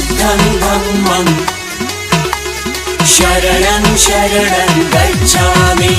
बुद्धं धम्मं शरणं शरणं गच्छामि।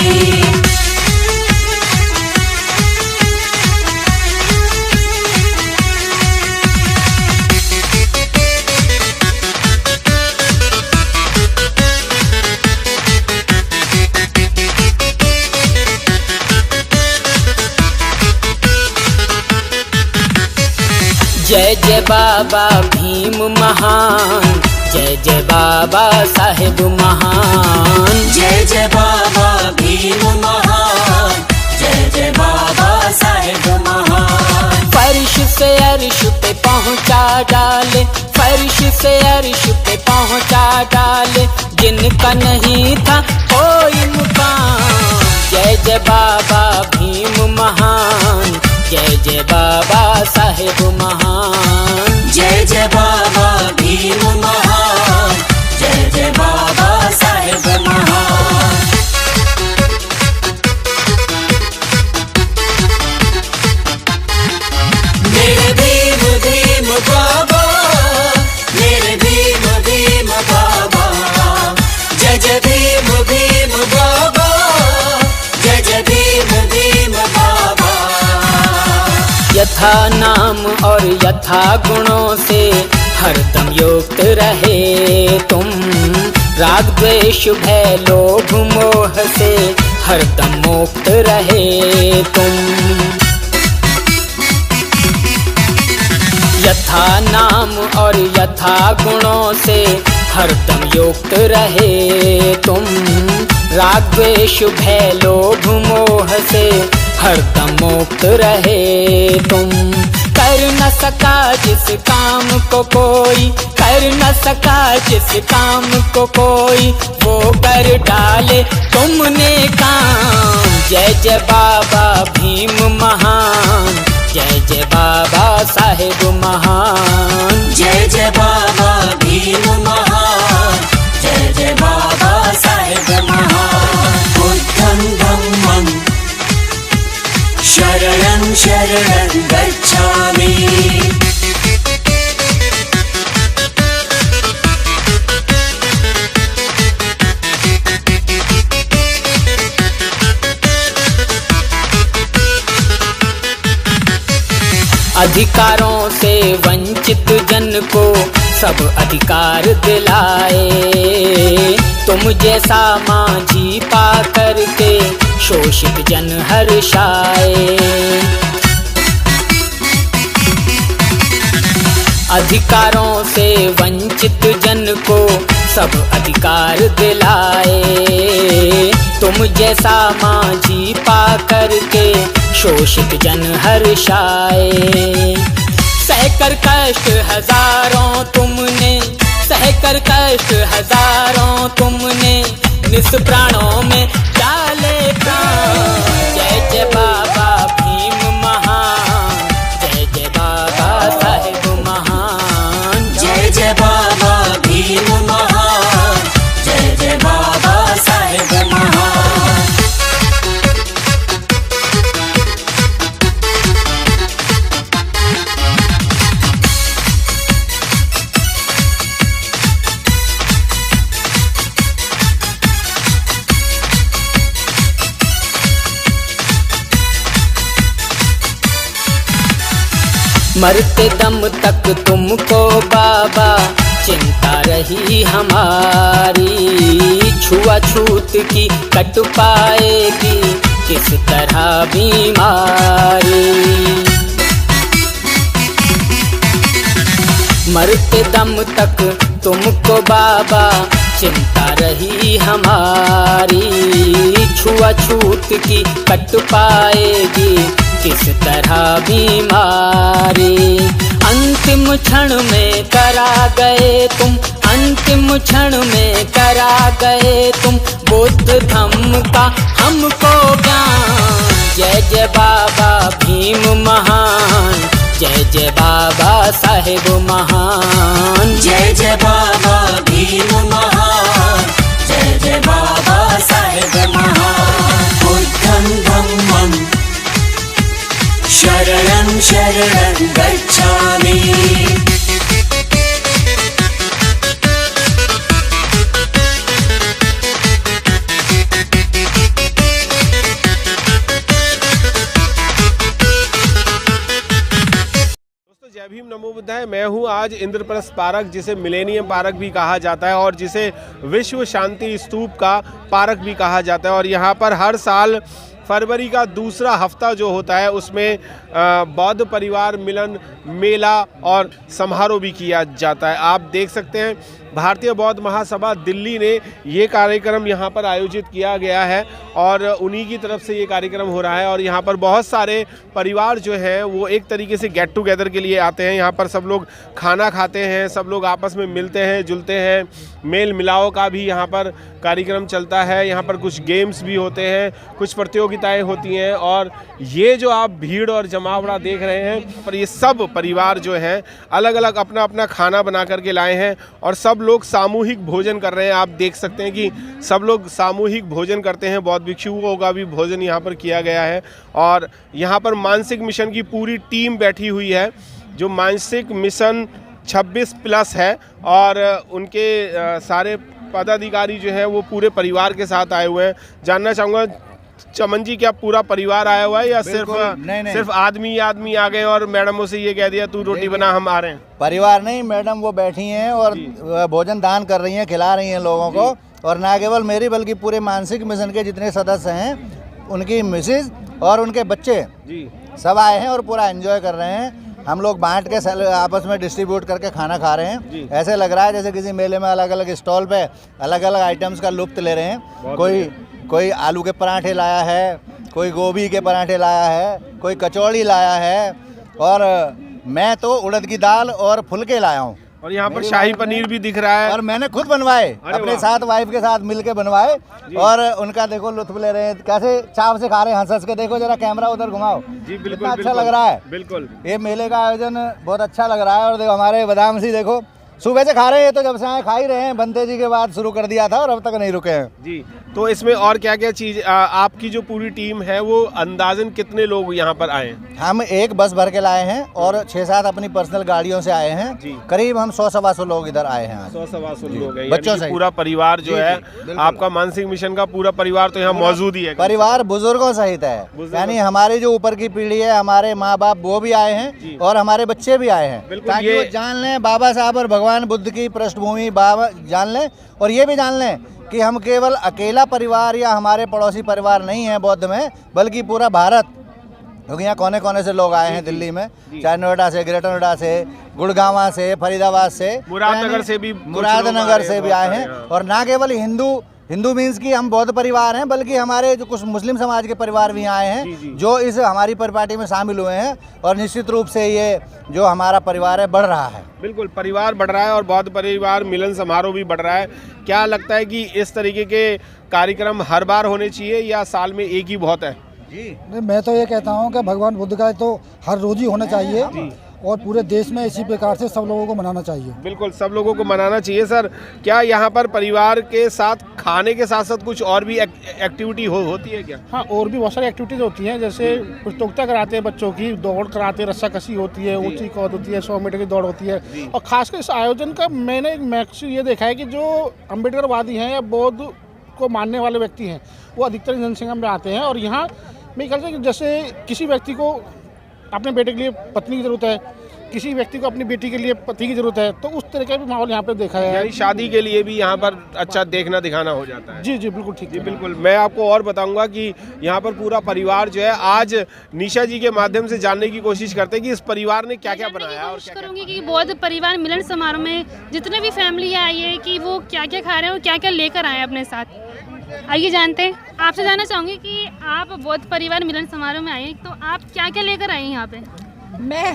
जय जय बाबा भीम महान, जय जय बाबा साहेब महान। जय जय बाबा भीम महान, जय जय बाबा साहेब महान। फर्श से अर्श पे पहुँचा डाले, फर्श से अर्श पे पहुँचा डाले, जिनका नहीं था कोई मुकाम। जय जय बाबा भीम महान, जय जय बाबा साहेब महान। जय जय बाबा भीम महान, जय जय बाबा साहेब महान। मेरे भीम भीम बाबा, मेरे भीम भीम बाबा, जय जय भीम भीम बाबा, जय जय भीम भीम बाबा। यथा नाम और यथा गुणों से हरदम युक्त रहे तुम, राग द्वेष भय लोभ मोह से हरदम मुक्त रहे तुम। यथा नाम और यथा गुणों से हरदम युक्त रहे तुम, राग द्वेष भय लोभ मोह से हरदम मुक्त रहे तुम। कर न सका जिस काम को कोई, कर न सका जिस काम को कोई, वो कर डाले तुमने काम। जय जय बाबा भीम महान, जय जय बाबा साहेब महान। जय जय बाबा भीम महान, जय जय बाबा साहेब महान। बुद्धं धम्मं शरणं शरणं गच्छामि। अधिकारों से वंचित जन को सब अधिकार दिलाए, तुम जैसा माझी पा करके शोषित जन हर्षाए। अधिकारों से वंचित जन को सब अधिकार दिलाए, तुम जैसा माझी पा करके शोषित जन हर्षाए। सहकर कष्ट हजारों तुमने, सहकर कष्ट हजारों तुमने, निष्प्राणों में डाले प्राण। जय जय बाबा भीम महान, जय जय बाबा साहेब महान। जय जय बाबा भीम महान, जय जय बाबा साहेब महान। मरते दम तक तुमको बाबा चिंता रही हमारी, छुआछूत की कट पाएगी किस तरह बीमारी। मरते दम तक तुमको बाबा चिंता रही हमारी, छुआछूत की कट पाएगी किस तरह बीमारी। अंतिम क्षण में करा गए तुम, अंतिम क्षण में करा गए तुम, बुद्ध धम्म का हमको ज्ञान। जय जय बाबा भीम महान, जय जय बाबा साहेब महान। जय जय बाबा भीम महान, जय जय बाबा साहेब महान। बुद्धं धम्मं शरणं शरणं गच्छामि। भीम नमो बुद्धाय। मैं हूँ आज इंद्रप्रस्थ पार्क, जिसे मिलेनियम पार्क भी कहा जाता है और जिसे विश्व शांति स्तूप का पार्क भी कहा जाता है। और यहाँ पर हर साल फरवरी का दूसरा हफ्ता जो होता है उसमें बौद्ध परिवार मिलन मेला और समारोह भी किया जाता है। आप देख सकते हैं भारतीय बौद्ध महासभा दिल्ली ने ये कार्यक्रम यहाँ पर आयोजित किया गया है और उन्हीं की तरफ से ये कार्यक्रम हो रहा है। और यहाँ पर बहुत सारे परिवार जो हैं वो एक तरीके से गेट टुगेदर के लिए आते हैं। यहाँ पर सब लोग खाना खाते हैं, सब लोग आपस में मिलते हैं जुलते हैं, मेल मिलाव का भी यहाँ पर कार्यक्रम चलता है। यहाँ पर कुछ गेम्स भी होते हैं, कुछ प्रतियोगिताएं होती हैं। और ये जो आप भीड़ और जमावड़ा देख रहे हैं, पर ये सब परिवार जो हैं अलग अलग अपना अपना खाना बना करके लाए हैं और सब लोग सामूहिक भोजन कर रहे हैं। आप देख सकते हैं कि सब लोग सामूहिक भोजन करते हैं। बौद्ध भिक्षुओं का भी भोजन यहाँ पर किया गया है। और यहाँ पर मानसिक मिशन की पूरी टीम बैठी हुई है, जो मानसिक मिशन 26+ है। और उनके सारे पदाधिकारी जो हैं वो पूरे परिवार के साथ आए हुए हैं। जानना चाहूँगा चमन जी, क्या पूरा परिवार आया हुआ है या सिर्फ आदमी आ गए और मैडमों से ये कह दिया तू रोटी बना, हम आ रहे हैं? परिवार नहीं, मैडम वो बैठी हैं और भोजन दान कर रही हैं, खिला रही हैं लोगों को। और ना केवल मेरी बल्कि पूरे मानसिक मिशन के जितने सदस्य हैं, उनकी मिसेज और उनके बच्चे सब आए हैं और पूरा एंजॉय कर रहे हैं। हम लोग बांट के आपस में डिस्ट्रीब्यूट करके खाना खा रहे हैं। ऐसे लग रहा है जैसे किसी मेले में अलग अलग स्टॉल पे अलग अलग आइटम्स का लुत्फ ले रहे हैं। कोई आलू के पराठे लाया है, कोई गोभी के पराठे लाया है, कोई कचौड़ी लाया है और मैं तो उड़द की दाल और फुलके लाया हूँ। और यहाँ पर शाही पनीर भी दिख रहा है और मैंने खुद बनवाए, अपने साथ वाइफ के साथ मिलके बनवाए। और उनका देखो लुत्फ ले रहे हैं, कैसे चाव से खा रहे हैं, हंस हंस के। देखो जरा कैमरा उधर घुमाओ जी, बिल्कुल अच्छा लग रहा है। बिल्कुल ये मेले का आयोजन बहुत अच्छा लग रहा है। और देखो हमारे बादाम सी देखो सुबह से खा रहे हैं, तो जब से आए खा ही रहे हैं। बनते जी के बाद शुरू कर दिया था और अब तक नहीं रुके हैं जी। तो इसमें और क्या क्या चीज़, आपकी जो पूरी टीम है वो अंदाजन कितने लोग यहाँ पर आए हैं? हम एक बस भर के लाए हैं और 6-7 अपनी पर्सनल गाड़ियों से आए हैं जी। करीब हम 100-125 लोग इधर आए हैं। 100-125 लोग हैं, बच्चों से पूरा परिवार जो है आपका मानसिक मिशन का पूरा परिवार तो यहाँ मौजूद ही है। परिवार बुजुर्गों सहित है, यानी हमारी जो ऊपर की पीढ़ी है, हमारे माँ बाप वो भी आए हैं और हमारे बच्चे भी आए हैं, ताकि वो जान लें बाबा साहब और भगवान बुद्ध की पृष्ठभूमि बाबा जान लें। और ये भी जान लें कि हम केवल अकेला परिवार या हमारे पड़ोसी परिवार नहीं है बौद्ध में, बल्कि पूरा भारत, क्योंकि यहाँ कोने कोने से लोग आए हैं दिल्ली में, चाहे नोएडा से, ग्रेटर नोएडा से, गुड़गांव से, फरीदाबाद से, मुरादनगर से भी आए हैं। और ना केवल हिंदू मीन्स की हम बौद्ध परिवार हैं, बल्कि हमारे जो कुछ मुस्लिम समाज के परिवार भी आए हैं जो इस हमारी परिपाटी में शामिल हुए हैं। और निश्चित रूप से ये जो हमारा परिवार है बढ़ रहा है। बिल्कुल परिवार बढ़ रहा है और बौद्ध परिवार मिलन समारोह भी बढ़ रहा है। क्या लगता है कि इस तरीके के कार्यक्रम हर बार होने चाहिए या साल में एक ही बहुत है? जी मैं तो ये कहता हूँ कि भगवान बुद्ध का तो हर रोज ही होना चाहिए और पूरे देश में इसी प्रकार से सब लोगों को मनाना चाहिए। बिल्कुल सब लोगों को मनाना चाहिए। सर, क्या यहाँ पर परिवार के साथ खाने के साथ साथ कुछ और भी एक्टिविटी होती है क्या? हाँ, और भी बहुत सारी एक्टिविटीज होती हैं, जैसे प्रतियोगिता कराते हैं बच्चों की, दौड़ कराते हैं, रस्साकशी होती है, ऊंची कूद होती है, 100 मीटर की दौड़ होती है। और खासकर इस आयोजन का मैंने मैक्सिमम ये देखा है कि जो अम्बेडकरवादी हैं या बौद्ध को मानने वाले व्यक्ति हैं वो अधिकतर जनसंख्या में आते हैं। और यहाँ मेरे ख्याल से जैसे किसी व्यक्ति को अपने बेटे के लिए पत्नी की ज़रूरत है, किसी व्यक्ति को अपनी बेटी के लिए पति की ज़रूरत है, तो उस तरह का भी माहौल यहाँ पे देखा है। यानी शादी के लिए भी यहाँ पर अच्छा देखना दिखाना हो जाता है। जी जी बिल्कुल ठीक जी बिल्कुल। मैं आपको और बताऊंगा कि यहाँ पर पूरा परिवार जो है, आज निशा जी के माध्यम से जानने की कोशिश करते हैं कि इस परिवार ने क्या क्या बनाया। और कोशिश करूँगी कि बौद्ध परिवार मिलन समारोह में जितने भी फैमिली आई है कि वो क्या क्या खा रहे हैं और क्या क्या लेकर आए अपने साथ। आइए जानते हैं। आपसे जानना चाहूँगी कि आप बौद्ध परिवार मिलन समारोह में आए हैं, तो आप क्या क्या लेकर आए हैं यहाँ पे? मैं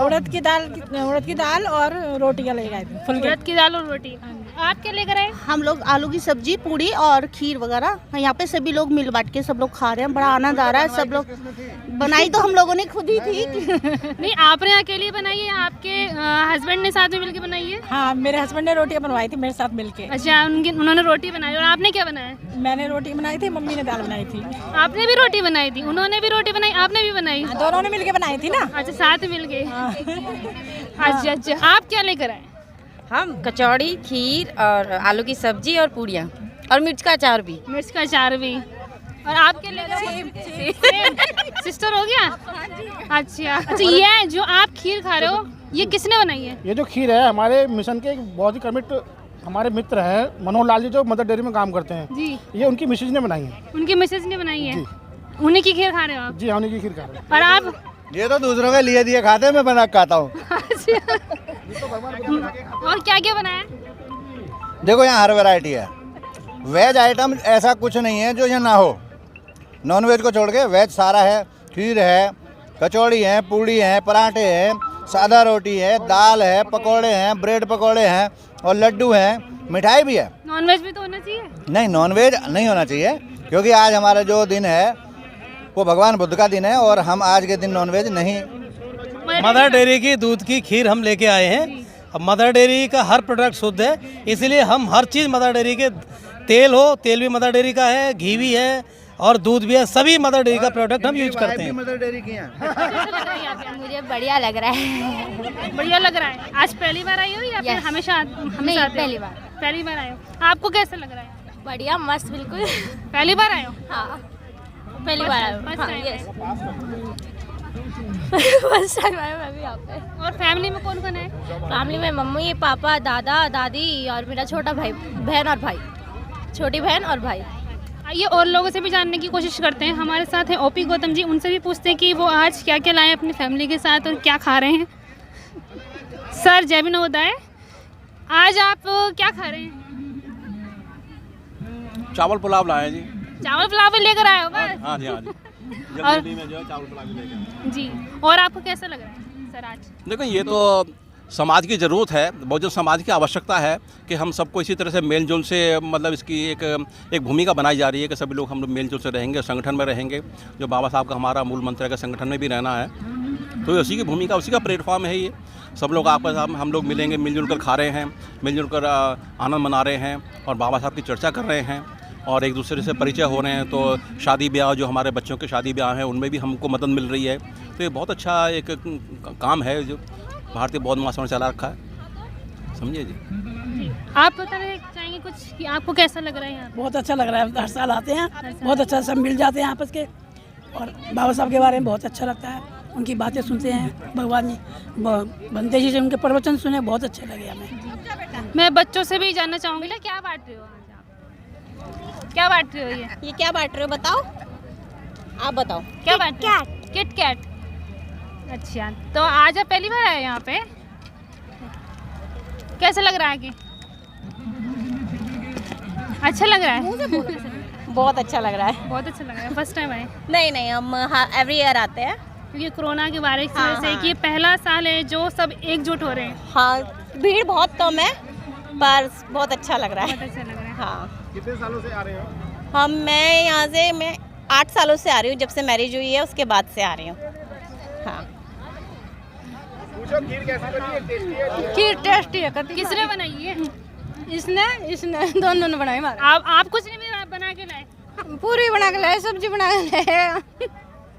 उड़द की दाल और रोटियां ले गए थे। उड़द की दाल और रोटी। आप क्या लेकर आए? हम लोग आलू की सब्जी, पूड़ी और खीर वगैरह। यहाँ पे सभी लोग मिल बांट के सब लोग खा रहे हैं, बड़ा आनंद आ रहा है। सब लोग बनाई तो हम लोगों ने खुद ही थी। नहीं, आपने अकेले बनाई है, आपके हस्बैंड ने साथ में मिलके बनाई है? हाँ, मेरे हस्बैंड ने रोटियां बनवाई थी मेरे साथ मिलके। अच्छा, उन्होंने रोटी बनाई। और आपने क्या बनाया? मैंने रोटी बनाई थी, मम्मी ने दाल बनाई थी। आपने भी रोटी बनाई थी? उन्होंने भी रोटी बनाई, आपने भी बनाई? दोनों ने मिलके बनाई थी ना। अच्छा, साथ मिलके। अच्छा, आप क्या लेकर आए? हम कचौड़ी, खीर और आलू की सब्जी और पूड़ियाँ और मिर्च का अचार भी। मिर्च का अचार भी। और आप क्या लेकर आए? सिस्टर हो गया? अच्छा अच्छा, ये जो आप खीर खा रहे हो ये किसने बनाई है? ये जो खीर है हमारे मिशन के एक बहुत ही कमिट हमारे मित्र हैं मनोहर लाल जी, जो मदर डेयरी में काम करते हैं जी। ये उनकी मिसेज ने बनाई है। उनकी मिसेज ने बनाई है? उन्हीं की खीर खा रहे हो आप? जी हाँ, उन्हीं की खीर खा रहे हैं। और आप? ये तो दूसरों के लिए दिए खाते, मैं बना के खाता हूँ। और क्या क्या बनाया? देखो यहाँ हर वैरायटी है। वेज आइटम ऐसा कुछ नहीं है जो यहाँ ना हो। नॉन वेज को छोड़ के वेज सारा है। खीर है, कचौड़ी है, पूड़ी है, पराठे हैं, सादा रोटी है, दाल है, पकोड़े हैं, ब्रेड पकोड़े हैं और लड्डू हैं, मिठाई भी है। नॉन वेज भी तो होना चाहिए? नहीं, नॉन वेज नहीं होना चाहिए, क्योंकि आज हमारा जो दिन है वो भगवान बुद्ध का दिन है और हम आज के दिन नॉन वेज नहीं। मदर डेयरी की दूध की खीर हम लेके आए हैं। अब मदर डेयरी का हर प्रोडक्ट शुद्ध है, इसलिए हम हर चीज़ मदर डेयरी के, तेल हो, तेल भी मदर डेयरी का है, घी भी है और दूध भी है, सभी मदर डेयरी का प्रोडक्ट हम यूज करते हैं। मदर डेयरी की है। मुझे बढ़िया लग रहा है। बढ़िया लग रहा है। आज पहली बार आई हो या फिर हमेशा नहीं, आते हो? पहली बार। पहली बार आए हो। आपको कैसा लग रहा है? बढ़िया, मस्त, बिल्कुल। पहली बार आए हो? हाँ, पहली बार आया हूँ। फर्स्ट हाँ, टाइम? यस। फर्स्ट टाइम आया मैं भी यहाँ पे। और फैमिली में कौन कौन है? फैमिली में मम्मी, पापा, दादा, दादी और मेरा छोटा भाई, बहन और भाई, छोटी बहन और भाई। आइए और लोगों से भी जानने की कोशिश करते हैं। हमारे साथ है ओपी गौतम जी, उनसे भी पूछते हैं कि वो आज क्या क्या लाए अपनी फैमिली के साथ और क्या खा रहे हैं। सर जय भी नवोदय, आज आप क्या खा रहे हैं? चावल पुलाव लाए जी। चावल पुलाव लेकर आए हो बस? हाँ जी, हाँ जी। और जल्दी में जो है चावल पुलाव लेके आए। जी, और आपको कैसा लग रहा है सर आज? देखो, ये तो समाज की ज़रूरत है, बहुजन समाज की आवश्यकता है कि हम सबको इसी तरह से मेल जोल से, मतलब इसकी एक भूमिका बनाई जा रही है कि सभी लोग हम लोग मेल जोल से रहेंगे, संगठन में रहेंगे। जो बाबा साहब का हमारा मूल मंत्र है कि संगठन में भी रहना है, तो उसी की भूमिका, उसी का प्लेटफॉर्म है ये। सब लोग आपस हम लोग मिलेंगे, मिलजुल कर खा रहे हैं, मिलजुल कर आनंद मना रहे हैं और बाबा साहब की चर्चा कर रहे हैं और एक दूसरे से परिचय हो रहे हैं। तो शादी ब्याह, जो हमारे बच्चों के शादी ब्याह हैं, उनमें भी हमको मदद मिल रही है। तो ये बहुत अच्छा एक काम है जो भारतीय बौद्ध महासभा ने चला रखा है, समझिए जी। आप बताना चाहेंगे कुछ कि आपको कैसा लग रहा है यहाँ? बहुत अच्छा लग रहा है, हर साल आते हैं, बहुत अच्छा सब मिल जाते हैं आपस के, और बाबा साहब के बारे में बहुत अच्छा लगता है, उनकी बातें सुनते हैं, भगवान जी बंदे जी से उनके प्रवचन सुने, बहुत अच्छे लगे हमें। मैं बच्चों से भी जानना चाहूँगी ना, क्या बांट रहे हो आज आप? क्या बांट रहे हो? ये क्या बांट रहे हो, बताओ, आप बताओ। क्या बांट रहे हो? Kit Kat. अच्छा, तो आज आप पहली बार आए यहाँ पे, कैसा लग रहा है? कि अच्छा लग रहा है? बहुत अच्छा लग रहा है। बहुत अच्छा लग रहा है। फर्स्ट टाइम आए? नहीं, हम एवरी ईयर आते हैं, क्योंकि कोरोना के बारे में से कि ये पहला साल है जो सब एकजुट हो रहे हैं। हाँ, भीड़ बहुत कम है पर बहुत अच्छा लग रहा है। बहुत अच्छा लग रहा है। हाँ। कितने सालों से आ रहे हो? मैं यहाँ से 8 सालों से आ रही हूँ, जब से मैरिज हुई है उसके बाद से आ रही हूँ। हाँ। पूछो खीर कैसी बनी है? टेस्टी है? खीर टेस्टी है। किसने बनाई है? इसने दोनों ने बनाई। आप कुछ नहीं बना के लाए? पूरी बना के लाए, सब्जी बना के लाए।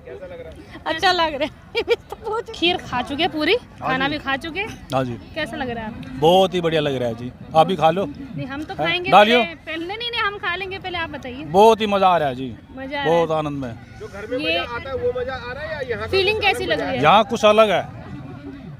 कैसा लग रहा है? अच्छा लग रहा है। तो खीर खा चुके, पूरी खाना भी खा चुके। हाँ जी, कैसा लग रहा है आपको? बहुत ही बढ़िया लग रहा है जी। आप भी खा लो। नहीं, हम तो खाएंगे डालियो। पहले। नहीं, हम खा लेंगे, पहले आप बताइए। बहुत ही मजा आ रहा है जी, मजा आ बहुत आनंद में। जो घर में मजा आता है वो मजा आ रहा है या यहाँ? फीलिंग कैसी लग रही है? यहाँ कुछ अलग है,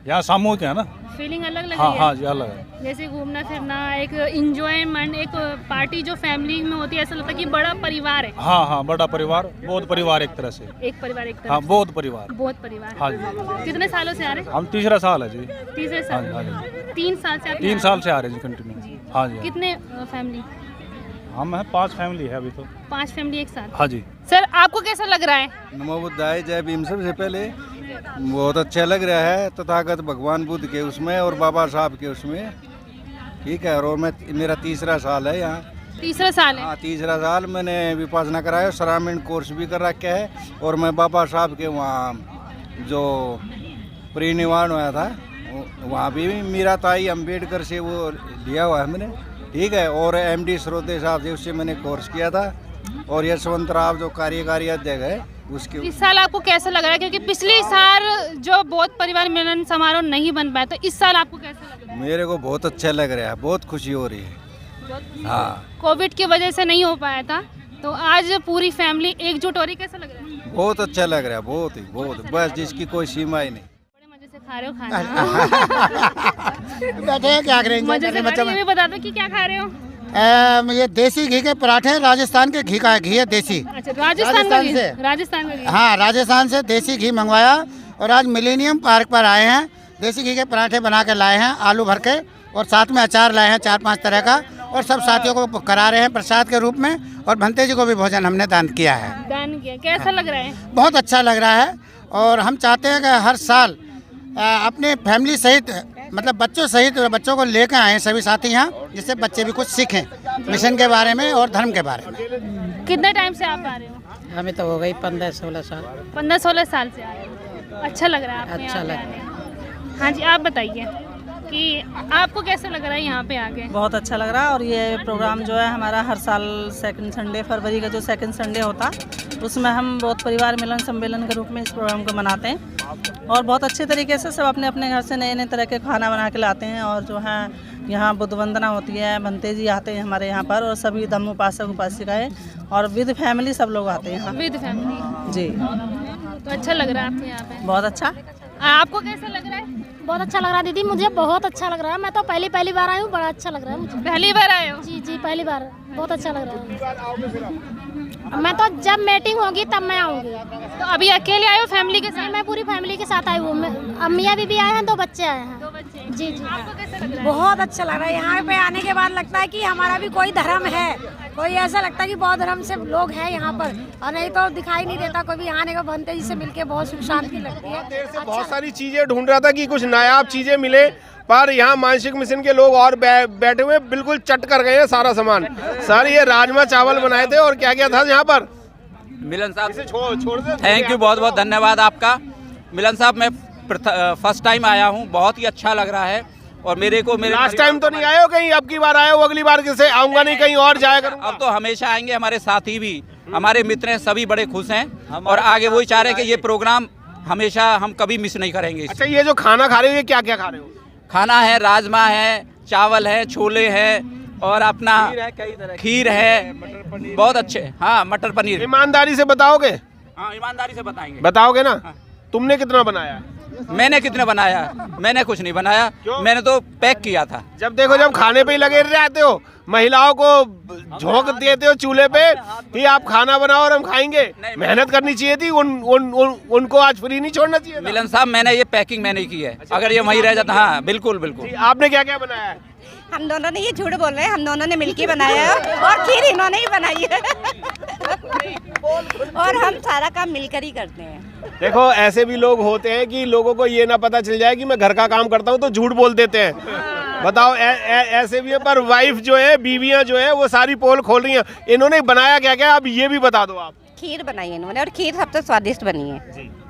यहाँ सामूहिक है ना। फीलिंग अलग लग हाँ रही है? हाँ जी, अलग है। जैसे घूमना फिरना, एक इंजॉयमेंट, एक पार्टी जो फैमिली में होती है, ऐसा लगता है कि बड़ा परिवार है। हाँ हाँ, बड़ा परिवार, बहुत परिवार एक तरह से। एक परिवार, एक तरह हाँ, से। बहुत परिवार। बहुत परिवार। हाँ जी। कितने सालों से आ रहे हैं? हम तीसरा साल है जी। तीसरे साल? हाँ जी। 3 साल से? 3 साल से आ रहे हैं जी, कंटिन्यू। हाँ जी। कितने फैमिली? हम हैं 5 फैमिली है अभी तो। 5 फैमिली एक साथ? हाँ जी। सर आपको कैसा लग रहा है? नमो बुद्धाय, जय भीम। सबसे पहले बहुत अच्छा लग रहा है, तथागत भगवान बुद्ध के उसमें और बाबा साहब के उसमें, ठीक है। और मेरा तीसरा साल है यहाँ। तीसरा साल है? हाँ, तीसरा साल। मैंने विपासना कराया, श्रावण कोर्स भी कर रखा है और मैं बाबा साहब के वहाँ जो परिनिर्वाण हुआ था वहाँ भी मीरा ताई अम्बेडकर से वो लिया हुआ है मैंने, ठीक है। और MD श्रोते साहब से उससे मैंने कोर्स किया था और यशवंत राव जो कार्यकारी अध्यक्ष है उसके। इस साल आपको कैसा लग रहा है? क्योंकि पिछले साल जो बौद्ध परिवार मिलन समारोह नहीं बन पाया, तो इस साल आपको कैसा लग रहा है? मेरे को बहुत अच्छा लग रहा है, बहुत खुशी हो रही है। हाँ, कोविड की वजह से नहीं हो पाया था, तो आज पूरी फैमिली एकजुट हो रही, कैसा लग रहा है? बहुत अच्छा लग रहा है, बहुत बस जिसकी कोई सीमा ही नहीं। बड़े मजे से खा रहे हो खाना? बैठे हैं, क्या करेंगे? मजे से खा रहे हो। ये भी बता दो कि क्या खा रहे हो? ये देसी घी के पराठे हैं, राजस्थान के घी का घी है, देसी। अच्छा, राजस्थान का घी? से। राजस्थान का घी? हाँ, राजस्थान से देसी घी मंगवाया और आज मिलेनियम पार्क पर आए हैं। देसी घी के पराठे बना के लाए हैं, आलू भर के, और साथ में अचार लाए हैं 4-5 तरह का, और सब साथियों को करा रहे हैं प्रसाद के रूप में। और भंते जी को भी भोजन हमने दान किया है। दान किया, कैसा लग रहा है? बहुत अच्छा लग रहा है, और हम चाहते हैं कि हर साल अपने फैमिली सहित, मतलब बच्चों सहित, बच्चों को लेकर आए सभी साथी यहाँ, जिससे बच्चे भी कुछ सीखें मिशन के बारे में और धर्म के बारे में। कितने टाइम से आप आ रहे हो? हमें तो हो गई 15-16 साल। 15-16 साल से आ रहे हो। अच्छा लग रहा है आपको अच्छा यहाँ पे लग आने? हाँ जी, आप बताइए कि आपको कैसा लग रहा है यहाँ पे आके? बहुत अच्छा लग रहा है। और ये प्रोग्राम जो है हमारा हर साल सेकंड संडे, फरवरी का जो सेकंड संडे होता, उसमें हम बहुत परिवार मिलन सम्मेलन के रूप में इस प्रोग्राम को मनाते हैं। और बहुत अच्छे तरीके से सब अपने अपने घर से नए नए तरह के खाना बना के लाते हैं। और जो है यहाँ बुद्ध वंदना होती है, भंते जी आते हैं हमारे यहाँ पर, और सभी धम्म उपासक उपासिकाएँ और विद फैमिली सब लोग आते हैं यहाँ। विद फैमिली जी। तो अच्छा लग रहा है आपको यहाँ पे? बहुत अच्छा। आपको कैसा लग रहा है? बहुत अच्छा लग रहा है दीदी, मुझे बहुत अच्छा लग रहा है। मैं तो पहली बार आई हूँ, बड़ा अच्छा लग रहा है मुझे। पहली बार आए हो? जी, पहली बार, बहुत अच्छा लग रहा है। मैं तो जब मीटिंग होगी तब मैं आऊँगी। तो अभी अकेले आए हो फैमिली के साथ? मैं पूरी फैमिली के साथ आई हूँ। अम्मिया बीबी आए हैं, 2 बच्चे आए हैं। 2 बच्चे? जी। आपको कैसा लग रहा है? बहुत अच्छा लग रहा है। यहाँ पे आने के बाद लगता है कि हमारा भी कोई धर्म है, कोई ऐसा लगता है कि बहुत धर्म से लोग हैं यहाँ पर, और नहीं तो दिखाई नहीं देता कोई भी। आने का भंते जी से मिलके बहुत सुख शांति लगती है। देर से बहुत सारी चीजें ढूंढ रहा था कि कुछ नायाब चीजें मिले, पर यहाँ मानसिक मिशन के लोग और बैठे हुए बिल्कुल चट कर गए हैं सारा सामान। सर, ये राजमा चावल बनाए थे, और क्या क्या था यहाँ पर? मिलन साहब, थैंक यू, बहुत बहुत धन्यवाद आपका। मिलन साहब, मैं फर्स्ट टाइम आया हूँ, बहुत ही अच्छा लग रहा है। और मेरे लास्ट टाइम तो नहीं आए हो कहीं? अब की बार आए हो, अगली बार किसे आऊंगा नहीं, कहीं और जाया करूंगा। अब तो हमेशा आएंगे। हमारे साथी भी, हमारे मित्र हैं, सभी बड़े खुश हैं, और आगे वही चाह रहे हैं कि ये प्रोग्राम हमेशा हम कभी मिस नहीं करेंगे। अच्छा, ये जो खाना खा रहे हो, ये क्या क्या खा रहे हो? खाना है, राजमा है, चावल है, छोले है, और अपना खीर है, बहुत अच्छे। हाँ, मटर पनीर। ईमानदारी से बताओगे? हाँ, ईमानदारी से बताएंगे। बताओगे ना? तुमने कितना बनाया? मैंने कितना बनाया? मैंने कुछ नहीं बनाया। मैंने तो पैक किया था। जब देखो, जब खाने पे ही लगे रहते हो, महिलाओं को झोंक देते हो चूल्हे पे कि आप खाना बनाओ और हम खाएंगे। मेहनत करनी चाहिए थी, उनको आज फ्री नहीं छोड़ना चाहिए था। मिलन साहब, मैंने ये पैकिंग मैंने की है। अगर ये वहीं रह जाता। हाँ, बिल्कुल बिल्कुल। आपने क्या क्या बनाया है? हम दोनों ने, ये झूठ बोल रहे हैं, हम दोनों ने मिलकर बनाया है, और खीर इन्होंने ही बनाई है। और हम सारा काम मिलकर ही करते हैं। देखो, ऐसे भी लोग होते हैं कि लोगों को ये ना पता चल जाए कि मैं घर का काम करता हूँ, तो झूठ बोल देते हैं। बताओ, ऐसे भी है। पर वाइफ जो है, बीवियां जो है, वो सारी पोल खोल रही हैं। इन्होंने बनाया क्या क्या, अब ये भी बता दो आप। खीर बनाई है इन्होंने, और खीर सबसे स्वादिष्ट बनी है।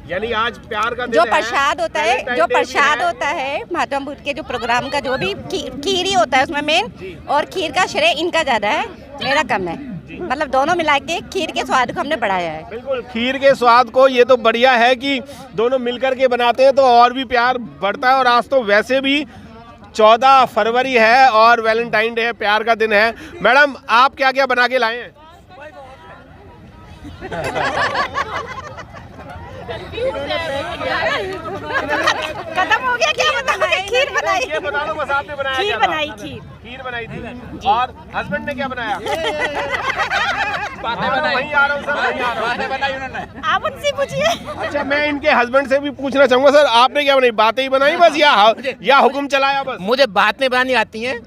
यानी आज प्यार का दिन जो है, प्रसाद होता है, जो प्रसाद होता है महात्मा बुद्ध के जो प्रोग्राम का, जो भी खीर ही होता है उसमें मेन, और खीर का श्रेय इनका ज्यादा है, मेरा कम है। मतलब दोनों मिला के खीर के स्वाद को हमने बढ़ाया है। बिल्कुल, खीर के स्वाद को, ये तो बढ़िया है कि दोनों मिलकर के बनाते हैं, तो और भी प्यार बढ़ता है। और आज तो वैसे भी 14 फरवरी है और वैलेंटाइन डे है, प्यार का दिन है। मैडम, आप क्या क्या बना के लाए हैं? खत्म हो गया, क्या बताना है? खीर बनाई। ये बता दो बस, आपने बनाया खीर क्या था? बनाई, खीर बनाई थी। और हस्बैंड ने क्या बनाया? बातें बनाई। वहीं आ रहा हूं सर, वहीं आ रहा हूं। बातें बनाई उन्होंने। आप उनसे पूछिए। अच्छा, मैं इनके हस्बैंड से भी पूछना चाहूंगा, सर आपने क्या बनाई? बातें ही बनाई बस, या हुक्म चलाया बस? मुझे बातें बनानी आती हैं,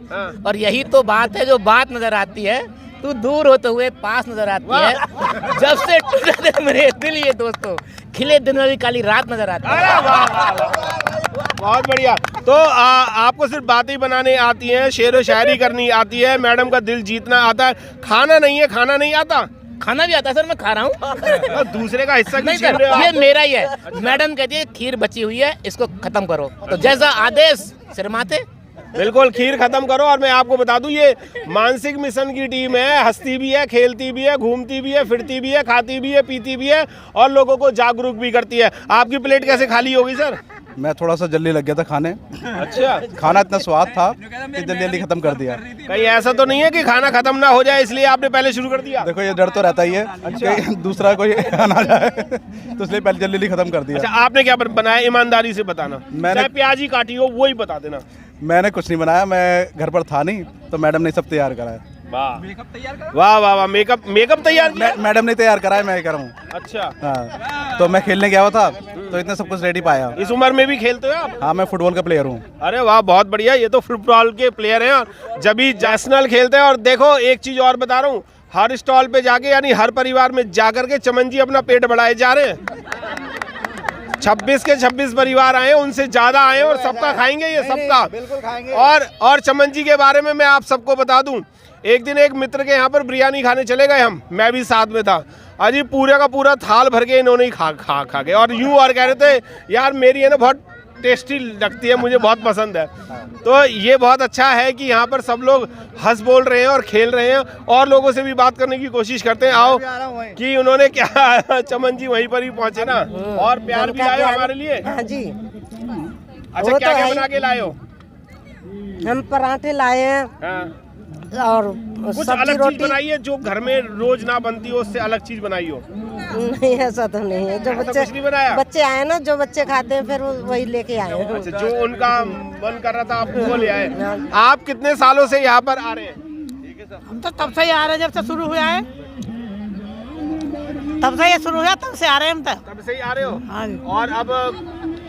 और यही तो बात है, जो बात नजर आती है तू दूर होते हुए पास नजर आती है। जब से टूटा मेरे दिल, ये दोस्तों खिले दिन में भी काली रात नजर आती है। बहुत बढ़िया। तो आपको सिर्फ बातें बनाने आती हैं, शेर व शायरी करनी आती है, मैडम का दिल जीतना आता है, खाना नहीं है, खाना नहीं आता? खाना भी आता है सर, मैं खा रहा हूँ। दूसरे का हिस्सा नहीं सर, ये मेरा ही है। मैडम कहती है खीर बची हुई है, इसको खत्म करो, तो जैसा आदेश शर्माते। बिल्कुल, खीर खत्म करो। और मैं आपको बता दूं, ये मानसिक मिशन की टीम है, हंसती भी है, खेलती भी है, घूमती भी है, फिरती भी है, खाती भी है, पीती भी है, और लोगों को जागरूक भी करती है। आपकी प्लेट कैसे खाली होगी सर? मैं थोड़ा सा जल्दी लग गया था खाने। अच्छा, खाना इतना स्वाद था कि जल्दी जल्दी खत्म कर दिया। कहीं ऐसा तो नहीं है कि खाना खत्म ना हो जाए इसलिए आपने पहले शुरू कर दिया? देखो ये डर तो रहता ही है कि दूसरा कोई ना जाए, तो इसलिए पहले जल्दी जल्दी खत्म कर दिया। अच्छा, आपने क्या बनाया, ईमानदारी से बताना। मैंने प्याज ही काटी हो वो ही बता देना। मैंने कुछ नहीं बनाया, मैं घर पर था नहीं, तो मैडम ने सब तैयार कराया। वाह वाह वाह, मेकअप तैयार किया? मैडम ने तैयार कराया, मैं कर रहा हूँ। अच्छा, हाँ, तो मैं खेलने गया हुआ था, तो इतना सब कुछ रेडी पाया। इस उम्र में भी खेलते हो आप? हाँ, मैं फुटबॉल का प्लेयर हूँ। अरे वाह, बहुत बढ़िया। ये तो फुटबॉल के प्लेयर हैं और जब भी नेशनल खेलते हैं। और देखो एक चीज और बता रहा हूँ, हर स्टॉल पे जाके यानी हर परिवार में जाकर के चमन जी अपना पेट बढ़ाए जा रहे हैं। 26 के 26 परिवार आए, उनसे ज्यादा आए और सबका खाएंगे, ये सबका बिल्कुल खाएंगे। और चमन जी के बारे में मैं आप सबको बता दूं, एक दिन एक मित्र के यहाँ पर बिरयानी खाने चले गए हम, मैं भी साथ में था। अजी पूरे का पूरा थाल भर के इन्होंने ही खा गए और यूं और कह रहे थे यार मेरी है ना बहुत टेस्टी लगती है, मुझे बहुत पसंद है। तो ये बहुत अच्छा है कि यहाँ पर सब लोग हंस बोल रहे हैं और खेल रहे हैं और लोगों से भी बात करने की कोशिश करते हैं। आओ कि उन्होंने क्या, चमन जी वहीं पर ही पहुंचे ना, और प्यार भी आए हमारे लिए। हाँ जी। अच्छा, क्या क्या बना के लाए हो? हम पराठे लाए हैं और कुछ अलग चीज बनाई है जो घर में रोज ना बनती हो, उससे अलग चीज बनाई हो? नहीं, ऐसा तो नहीं है। जो बच्चे आए ना, जो बच्चे खाते हैं फिर वही लेके आए हैं। अच्छा, जो उनका मन कर रहा था आप वो ले आए। आप कितने सालों से यहाँ पर आ रहे हैं? हम तो तब से ही आ रहे हैं, जब से शुरू हुआ है, तब से ये शुरू हुआ, तब से आ रहे हैं हम। तब से ही आ रहे हो? हाँ। और अब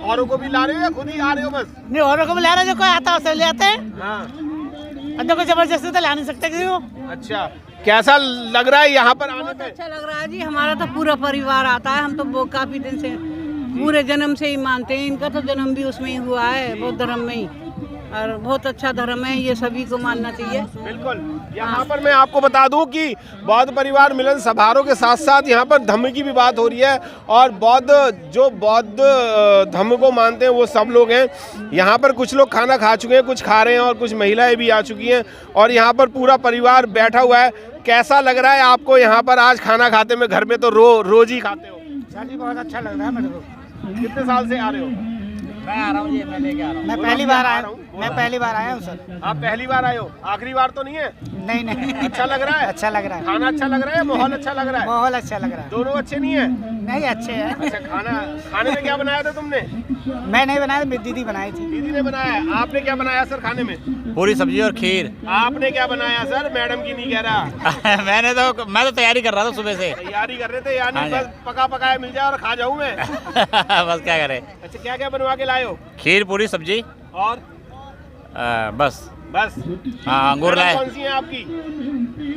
औरों को भी ला रहे हो या खुद ही आ रहे हो बस? नहीं, औरों को भी ला रहे हैं, जो कोई आता है उसे ले आते हैं। हाँ। कोई जबरदस्ती तो ला नहीं सकते किसी को। अच्छा, कैसा लग रहा है यहाँ पर आने पे? अच्छा लग रहा है जी, हमारा तो पूरा परिवार आता है। हम तो वो काफी दिन से पूरे जन्म से ही मानते हैं, इनका तो जन्म भी उसमें ही हुआ है, बौद्ध धर्म में ही, और बहुत अच्छा धर्म है, ये सभी को मानना चाहिए। बिल्कुल। यहाँ पर मैं आपको बता दूं कि बौद्ध परिवार मिलन समारोह के साथ साथ यहाँ पर धम्म की भी बात हो रही है और जो बौद्ध धम्म को मानते हैं वो सब लोग हैं। यहाँ पर कुछ लोग खाना खा चुके हैं, कुछ खा रहे हैं और कुछ महिलाएं भी आ चुकी हैं और यहाँ पर पूरा परिवार बैठा हुआ है। कैसा लग रहा है आपको यहाँ पर आज खाना खाते में? घर में तो रोज ही खाते हो। बहुत अच्छा लग रहा है मेरे को। कितने साल से आ रहे हो? मैं आ रहा हूँ, मैं लेके आ रहा हूँ। मैं पहली बार आया हूँ। मैं पहली बार आया हूँ सर। आप पहली बार आए हो? आखिरी बार तो नहीं है? नहीं नहीं। अच्छा लग रहा है? अच्छा लग रहा है। खाना अच्छा लग रहा है, माहौल अच्छा लग रहा है? माहौल अच्छा लग रहा है। दोनों अच्छे नहीं है? नहीं, अच्छे हैं। अच्छा, खाने में क्या बनाया था तुमने? मैं नहीं बनाया, दीदी बनाई थी। दीदी ने बनाया। आपने क्या बनाया सर खाने में? पूरी सब्जी और खीर। आपने क्या बनाया सर? मैडम की नहीं कह रहा। मैं तो तैयारी कर रहा था सुबह से। तैयारी कर रहे थे यानी बस पका पकाया मिल जाए और खा जाऊं मैं। बस क्या करें। अच्छा, क्या क्या बनवा के लाए हो? खीर, पूरी सब्जी और बस। हाँ, अंगूर लाए। कौन सी है आपकी?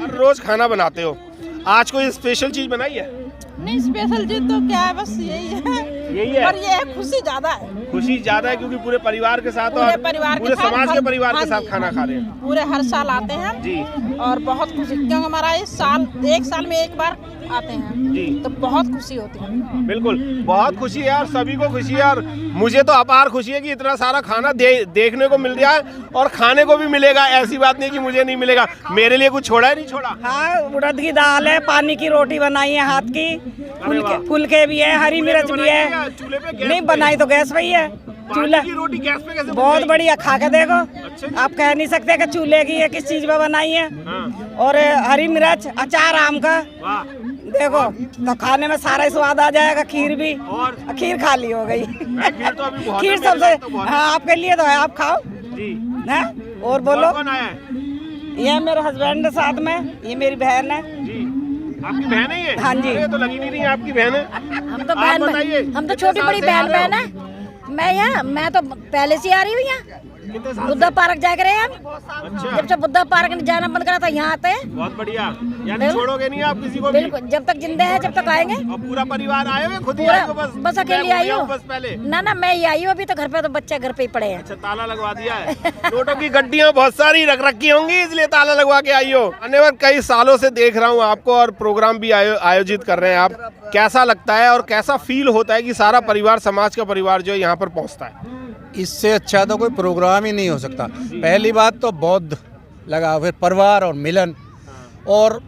हर रोज खाना बनाते हो, आज कोई स्पेशल चीज बनाई है? नहीं, स्पेशल चीज तो क्या है, बस यही है। पर ये है, खुशी ज्यादा है। खुशी ज्यादा है क्योंकि पूरे परिवार के साथ और पूरे समाज के परिवार के साथ खाना खा रहे हैं। पूरे हर साल आते हैं जी, और बहुत खुशी, क्योंकि हमारा एक साल में एक बार आते हैं जी, तो बहुत खुशी होती है। बिल्कुल, बहुत खुशी है और सभी को खुशी है और मुझे तो अपार खुशी है कि इतना सारा खाना देखने को मिल रहा है और खाने को भी मिलेगा। ऐसी बात नहीं कि मुझे नहीं मिलेगा, मेरे लिए कुछ छोड़ा है नहीं छोड़ा। हाँ, उड़द की दाल है, पानी की रोटी बनाई है हाथ की, फुलके भी है, हरी मिर्च भी है। नहीं बनाई तो गैस पे ही है। चूल्हा की रोटी गैस पे कैसे? बहुत बढ़िया, खा के देखो। आप कह नहीं सकते कि चूल्हे की है, किस चीज पे बनाई है। और हरी मिर्च, अचार आम का, देखो तो खाने में सारा ही स्वाद आ जाएगा। खीर भी, और खीर खाली हो गई। खीर सबसे, हाँ आपके लिए तो है, आप खाओ जी। है और बोलो। कौन आया है? ये मेरे हस्बैंड साथ में, ये मेरी बहन है जी। आपकी बहन है ये? हाँ जी। तो लगी नहीं रही आपकी बहन है। हम तो बहन, हम तो छोटी बड़ी बहन है। मैं तो पहले से आ रही हूँ यहाँ, बुद्धा पार्क जाकर रहे हैं। अच्छा। जब से बुद्धा पार्क जाना बंद करा था, यहाँ आते हैं। बहुत बढ़िया, यानी छोड़ोगे नहीं आप किसी को भी? बिल्कुल, जब तक जिंदे हैं जब तक आएंगे। और पूरा परिवार आए हुए? खुद ही आए हो? बस अकेली आई हूँ। बस पहले ना मैं ही आई हूँ, अभी तो घर पे तो बच्चे घर पे ही पड़े हैं। अच्छा, ताला लगवा दिया है? नोटों की गड्डियाँ बहुत सारी रख रखी होंगी इसलिए ताला लगवा के आई हो। अन्यवर कई सालों से देख रहा हूँ आपको और प्रोग्राम भी आयोजित कर रहे हैं आप। कैसा लगता है और कैसा फील होता है कि सारा परिवार, समाज का परिवार जो है यहाँ पर पहुँचता है? इससे अच्छा तो कोई प्रोग्राम ही नहीं हो सकता। पहली बात तो बौद्ध लगा, फिर परिवार और मिलन, और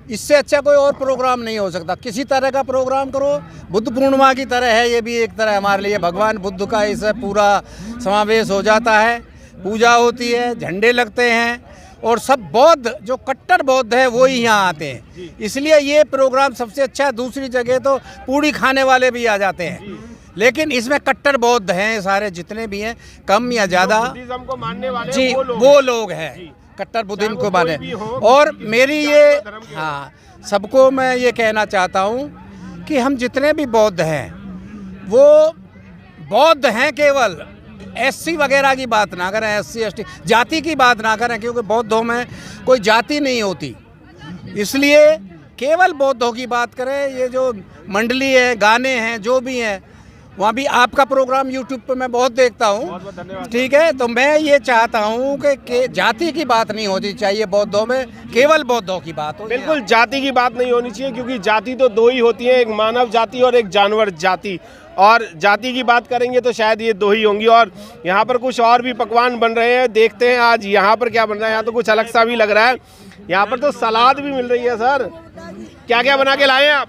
इससे अच्छा कोई और प्रोग्राम नहीं हो सकता। किसी तरह का प्रोग्राम करो, बुद्ध पूर्णिमा की तरह है ये भी एक तरह हमारे लिए। भगवान बुद्ध का इससे पूरा समावेश हो जाता है, पूजा होती है, झंडे लगते हैं और सब बौद्ध जो कट्टर बौद्ध है वो ही यहाँ आते हैं, इसलिए ये प्रोग्राम सबसे अच्छा है। दूसरी जगह तो पूड़ी खाने वाले भी आ जाते हैं, लेकिन इसमें कट्टर बौद्ध हैं सारे जितने भी हैं, कम या ज़्यादा को मानने वाले जी वो लोग हैं, कट्टर बुद्धिज्म को माने। और मेरी ये हाँ सबको मैं ये कहना चाहता हूँ कि हम जितने भी बौद्ध हैं वो बौद्ध हैं, केवल एससी वगैरह की बात ना करें, एससी एसटी जाति की बात ना करें, क्योंकि बौद्धों में कोई जाति नहीं होती, इसलिए केवल बौद्धों की बात करें। ये जो मंडली है, गाने हैं, जो भी हैं, वहाँ भी आपका प्रोग्राम यूट्यूब पे मैं बहुत देखता हूँ, ठीक है। तो मैं ये चाहता हूँ कि जाति की बात नहीं होनी चाहिए बौद्धों में, केवल बौद्धों की बात हो। बिल्कुल जाति की बात नहीं होनी चाहिए, क्योंकि जाति तो दो ही होती है, एक मानव जाति और एक जानवर जाति। और जाति की बात करेंगे तो शायद ये दो ही होंगी। और यहाँ पर कुछ और भी पकवान बन रहे हैं, देखते हैं आज यहाँ पर क्या बन रहा है। यहाँ तो कुछ अलग सा भी लग रहा है। यहाँ पर तो सलाद भी मिल रही है। सर क्या क्या बना के लाए हैं आप?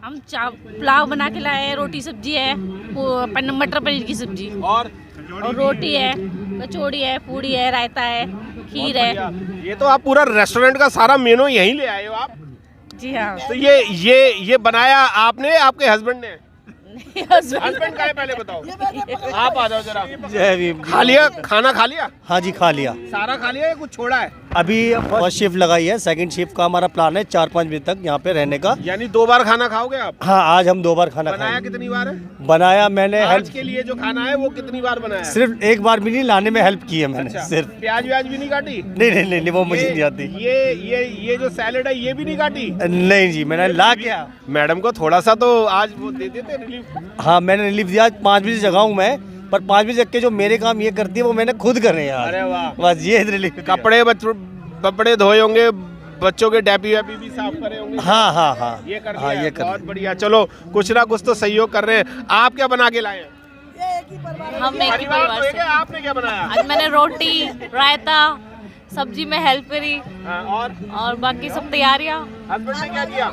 हम पुलाव बना के लाए हैं, रोटी सब्जी है, मटर पनीर की सब्जी और रोटी है, कचौड़ी है, पूड़ी है, रायता है, खीर है। ये तो आप पूरा रेस्टोरेंट का सारा मेनू यहीं ले आए हो आप? जी हाँ। तो ये बनाया आपने, आपके हस्बैंड ने? हस्बैंड का है, पहले बताओ। आप आ जाओ जरा। जय भीम। खा लिया खाना? खा लिया? हाँ जी खा लिया। सारा खा लिया या कुछ छोड़ा है? अभी फर्स्ट शिफ्ट लगाई है, सेकंड शिफ्ट का हमारा प्लान है 4-5 बजे तक यहाँ पे रहने का। यानी 2 बार खाना खाओगे आप? हाँ आज हम 2 बार खाना बनाया कितनी बार है? बनाया मैंने आज के लिए जो खाना है वो कितनी बार बनाया? सिर्फ एक बार भी नहीं, लाने में हेल्प की है मैंने। अच्छा, सिर्फ प्याज व्याज भी नहीं काटी? नहीं वो मुझे नहीं आती। ये जो सैलेड है ये भी नहीं काटी? नहीं जी, मैंने ला के मैडम को थोड़ा सा तो आज वो दे देते रिलीफ। हाँ मैंने रिलीफ दिया। 5 बजे जगा हूँ मैं, पर 5 बजे जग के जो मेरे काम ये करती है वो मैंने खुद करे यार। अरे वाह, बस ये रिलीफ। कपड़े धोए होंगे, बच्चों के डैपी वैपी भी साफ करे होंगे। हाँ ये कर दिया। बहुत बढ़िया। चलो कुछ ना कुछ तो सहयोग कर रहे हैं। आप क्या बना के लाए हैं? हम एक ही परिवार से। आपने क्या बनाया? आज मैंने रोटी, रायता, सब्जी में हेल्प करी और बाकी सब तैयारियाँ। हस्बैंड ने क्या किया?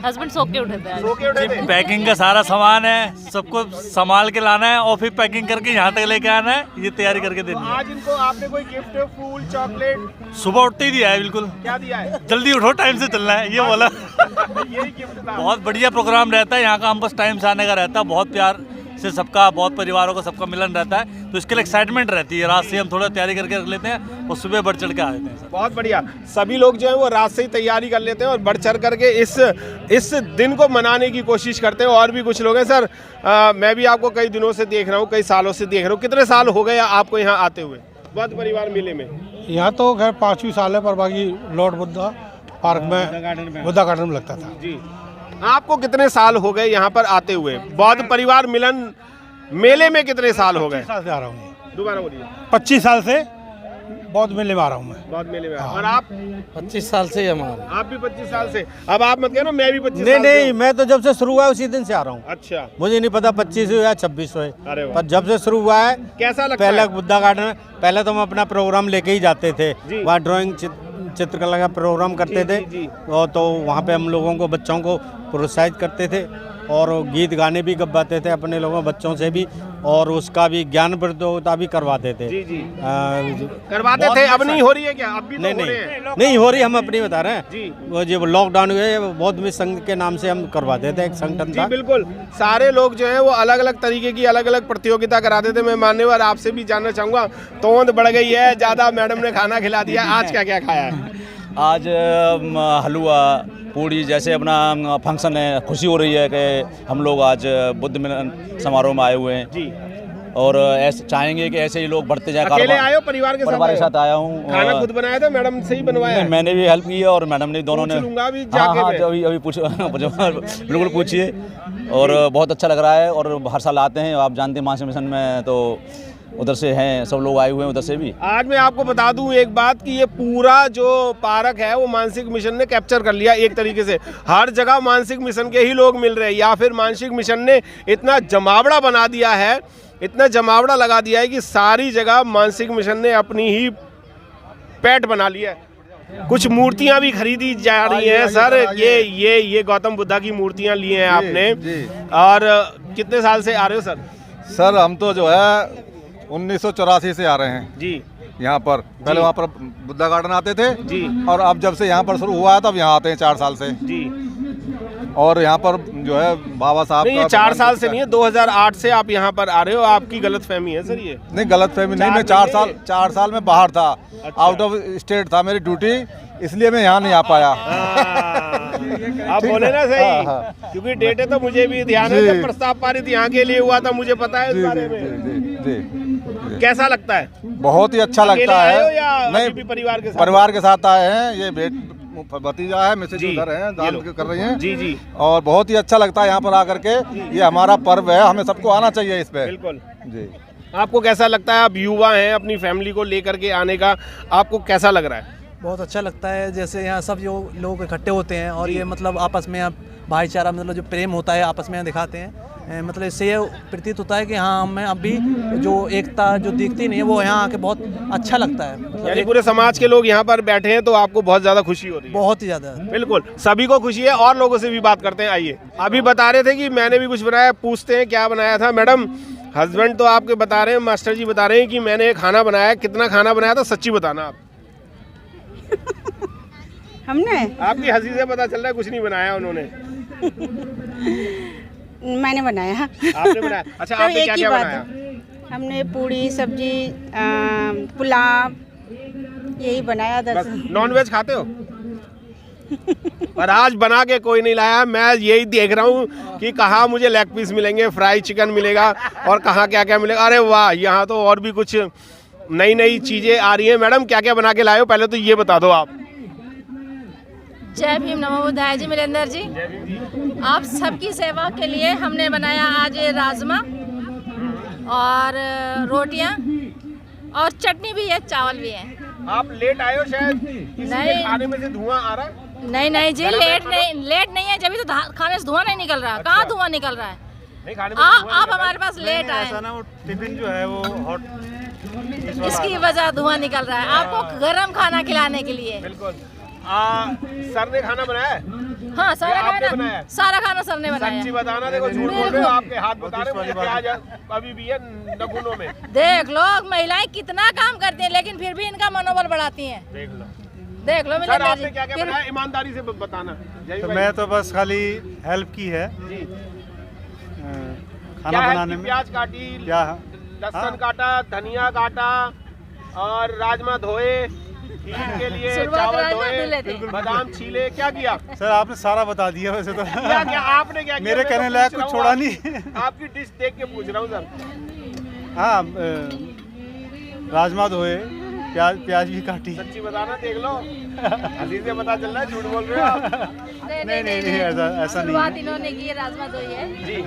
हस्बैंड सो के उठे थे। पैकिंग का सारा सामान है, सबको संभाल के लाना है और फिर पैकिंग करके यहाँ तक लेके आना है, ये तैयारी करके देनी है। आज इनको आपने कोई गिफ्ट, फूल, चॉकलेट? सुबह उठते ही दिया है। बिल्कुल। क्या दिया है? जल्दी उठो, टाइम से चलना है, ये बोला। यही गिफ्ट था। बहुत बढ़िया प्रोग्राम रहता है यहाँ का, हम बस टाइम से आने का रहता है। बहुत प्यार से सबका, बहुत परिवारों का सबका मिलन रहता है, तो इसके लिए एक्साइटमेंट रहती है। रात से हम थोड़ा तैयारी करके रख लेते हैं और सुबह बढ़ चढ़ के आ जाते हैं। बहुत बढ़िया। सभी लोग जो है वो रात से ही तैयारी कर लेते हैं और बढ़ चढ़ करके इस दिन को मनाने की कोशिश करते हैं। और भी कुछ लोग हैं। सर मैं भी आपको कई दिनों से देख रहा हूँ, कई सालों से देख रहा हूँ। कितने साल हो गए आपको यहाँ आते हुए बौद्ध परिवार मेले में? यहाँ तो खैर 5वीं साल है, पर बाकी लॉर्ड बुद्धा पार्क में, बुद्धा गार्डन में लगता था जी। आपको कितने साल हो गए यहाँ पर आते हुए? बौद्ध परिवार मिलन मेले में कितने साल हो गए? 25 साल से आ रहा हूँ। दोबारा बोलिए। 25 साल से बौद्ध मेले में आ रहा हूँ मैं। बौद्ध मेले में। और आप? 25 साल से हमारा। आप भी 25 साल से? अब आप मत कहना मैं भी 25 साल नहीं, मैं तो जब से शुरू हुआ है उसी दिन से आ रहा हूँ। अच्छा। मुझे नहीं पता 25 हुआ या 26 हुए, अरे वाह। पर जब से शुरू हुआ है। कैसा लगता पहले है? बुद्धा गार्डन में पहले तो हम अपना प्रोग्राम लेके ही जाते थे, वहाँ ड्राइंग चित्रकला का प्रोग्राम करते थे। और तो वहाँ पे हम लोगों को, बच्चों को प्रोत्साहित करते थे और गीत गाने भी गवाते थे अपने लोगों बच्चों से भी, और उसका भी ज्ञान प्रतियोगिता भी करवाते थे। जी। करवाते थे। अब नहीं हो रही है क्या? अब भी नहीं हो रही। हम अपनी बता रहे हैं जी। वो जो लॉकडाउन हुए, बौद्ध मित्र संघ के नाम से हम करवाते थे, एक संगठन था। बिल्कुल। सारे लोग जो है वो अलग अलग तरीके की अलग अलग प्रतियोगिता कराते थे। मैं मान्यवर आपसे भी जानना चाहूँगा, तोंद बढ़ गई है ज़्यादा, मैडम ने खाना खिला दिया, आज क्या क्या खाया है? आज हलवा, पूड़ी, जैसे अपना फंक्शन है, खुशी हो रही है कि हम लोग आज बुद्ध मिलन समारोह में आए हुए हैं जी। और ऐसे चाहेंगे कि ऐसे ही लोग बढ़ते जाए। अकेले आए हो? परिवार के साथ आया हूँ। खाना खुद बनाया था? मैडम से ही बनवाया? मैंने भी हेल्प की है और मैडम ने, दोनों ने। अभी पूछो बिल्कुल पूछिए। और बहुत अच्छा लग रहा है और हर साल आते हैं, आप जानते हैं मानसिक मिशन में तो उधर से हैं सब लोग आए हुए हैं, उधर से भी। आज मैं आपको बता दूं एक बात कि ये पूरा जो पार्क है वो मानसिक मिशन ने कैप्चर कर लिया एक तरीके से। हर जगह मानसिक मिशन के ही लोग मिल रहे हैं, या फिर मानसिक मिशन ने इतना जमावड़ा बना दिया है, इतना जमावड़ा लगा दिया है कि सारी जगह मानसिक मिशन ने अपनी ही पैठ बना लिया है। कुछ मूर्तियां भी खरीदी जा रही हैं सर। ये गौतम बुद्धा की मूर्तियां ली हैं आपने। और कितने साल से आ रहे हो सर? सर हम तो जो है 1984 से आ रहे हैं जी यहाँ पर। पहले वहाँ पर बुद्धा गार्डन आते थे जी, और अब जब से यहाँ पर शुरू हुआ है तब यहाँ आते हैं 4 साल से जी। और यहाँ पर जो है बाबा साहब नहीं, ये 4 साल से नहीं है, 2008 से आप यहाँ पर आ रहे हो। आपकी गलतफहमी है सर ये? नहीं गलतफहमी नहीं, मैं 4 साल में बाहर था। आउट ऑफ स्टेट था मेरी ड्यूटी, इसलिए मैं यहाँ नहीं आ पाया। आप बोले ना सही, क्योंकि डेटे तो मुझे भी ध्यान है, जब प्रस्ताव पारित यहाँ के लिए हुआ था मुझे पता है इस बारे में। कैसा लगता है? बहुत ही अच्छा लगता है। नहीं, परिवार के साथ आए हैं। ये भतीजा है, मिसेज उधर हैं, दान कर रही हैं जी जी। और बहुत ही अच्छा लगता है यहाँ पर आकर के। ये हमारा पर्व है, हमें सबको आना चाहिए इस पे। बिल्कुल जी। आपको कैसा लगता है? आप युवा हैं, अपनी फैमिली को लेकर के आने का आपको कैसा लग रहा है? बहुत अच्छा लगता है। जैसे यहाँ सब जो लोग इकट्ठे होते हैं और ये मतलब आपस में भाईचारा, मतलब जो प्रेम होता है आपस में दिखाते हैं। मतलब इससे ये प्रतीत होता है कि हाँ हमें अभी जो एकता जो दिखती नहीं है वो यहाँ आके बहुत अच्छा लगता है। मतलब यानी पूरे समाज के लोग यहाँ पर बैठे हैं तो आपको बहुत ज़्यादा खुशी हो रही है? बहुत ही ज़्यादा। बिल्कुल, सभी को खुशी है। और लोगों से भी बात करते हैं, आइए। अभी बता रहे थे कि मैंने भी कुछ बनाया, पूछते हैं क्या बनाया था। मैडम, हस्बैंड तो आपके बता रहे हैं, मास्टर जी बता रहे हैं कि मैंने खाना बनाया। कितना खाना बनाया था, सच्ची बताना आप। हमने, आपकी हंसी से पता चल रहा है कुछ नहीं बनाया उन्होंने। मैंने बनाया। आपने बनाया? अच्छा, आपने क्या क्या बनाया? हमने पूड़ी, सब्जी, पुलाव, यही बनाया। नॉनवेज खाते हो? पर आज बना के कोई नहीं लाया। मैं यही देख रहा हूँ कि कहाँ मुझे लेग पीस मिलेंगे, फ्राई चिकन मिलेगा और कहाँ क्या क्या मिलेगा। अरे वाह, यहाँ तो और भी कुछ नई नई चीजें आ रही हैं। मैडम, क्या क्या बना के लाए हो, पहले तो ये बता दो आप। जय भीम, नमो बुद्धाय जी। मिलेंदर जी, आप सबकी सेवा के लिए हमने बनाया आज राजमा और रोटियां और चटनी भी है, चावल भी है। आप लेट आए हो शायद, इसलिए खाने में से धुआं आ रहा है? नहीं जी, लेट नहीं है, जब तो खाने से धुआं नहीं निकल रहा। कहाँ धुआं निकल रहा है? नहीं, खाने में आप हमारे पास लेट आए, वो टिफिन जो है वो हॉट, इसकी वजह धुआं निकल रहा है। आपको गरम खाना खिलाने के लिए। बिल्कुल। सर ने खाना बनाया है? हाँ, सारा खाना सर ने बनाया। सच्ची बताना, देखो झूठ बोल रहे हो, आपके हाथ बता रहे हो, प्याज अभी भी है नखूनों में। देख लो, महिलाएं कितना काम करती हैं लेकिन फिर भी इनका मनोबल बढ़ाती हैं। देख लो। सर, आपने क्या क्या बनाया, ईमानदारी से बताना। तो मैं तो बस खाली हेल्प की है खाना बनाने में। प्याज काटी, लहसुन काटा, धनिया काटा और राजमा धोए, के लिए चावल धोए, बादाम छीले, क्या किया? सर आपने सारा बता दिया वैसे तो। क्या आपने क्या किया? मेरे कहने लायक कुछ छोड़ा नहीं। आपकी डिश देख के पूछ रहा हूँ सर। हाँ, राजमा धोए, प्याज भी काटी। सच्ची बताना, देख लो, हंसी से पता चल रहा है झूठ बोल रहे हो आप। नहीं, ऐसा नहीं है। इन्होंने की राजमा धोई है जी।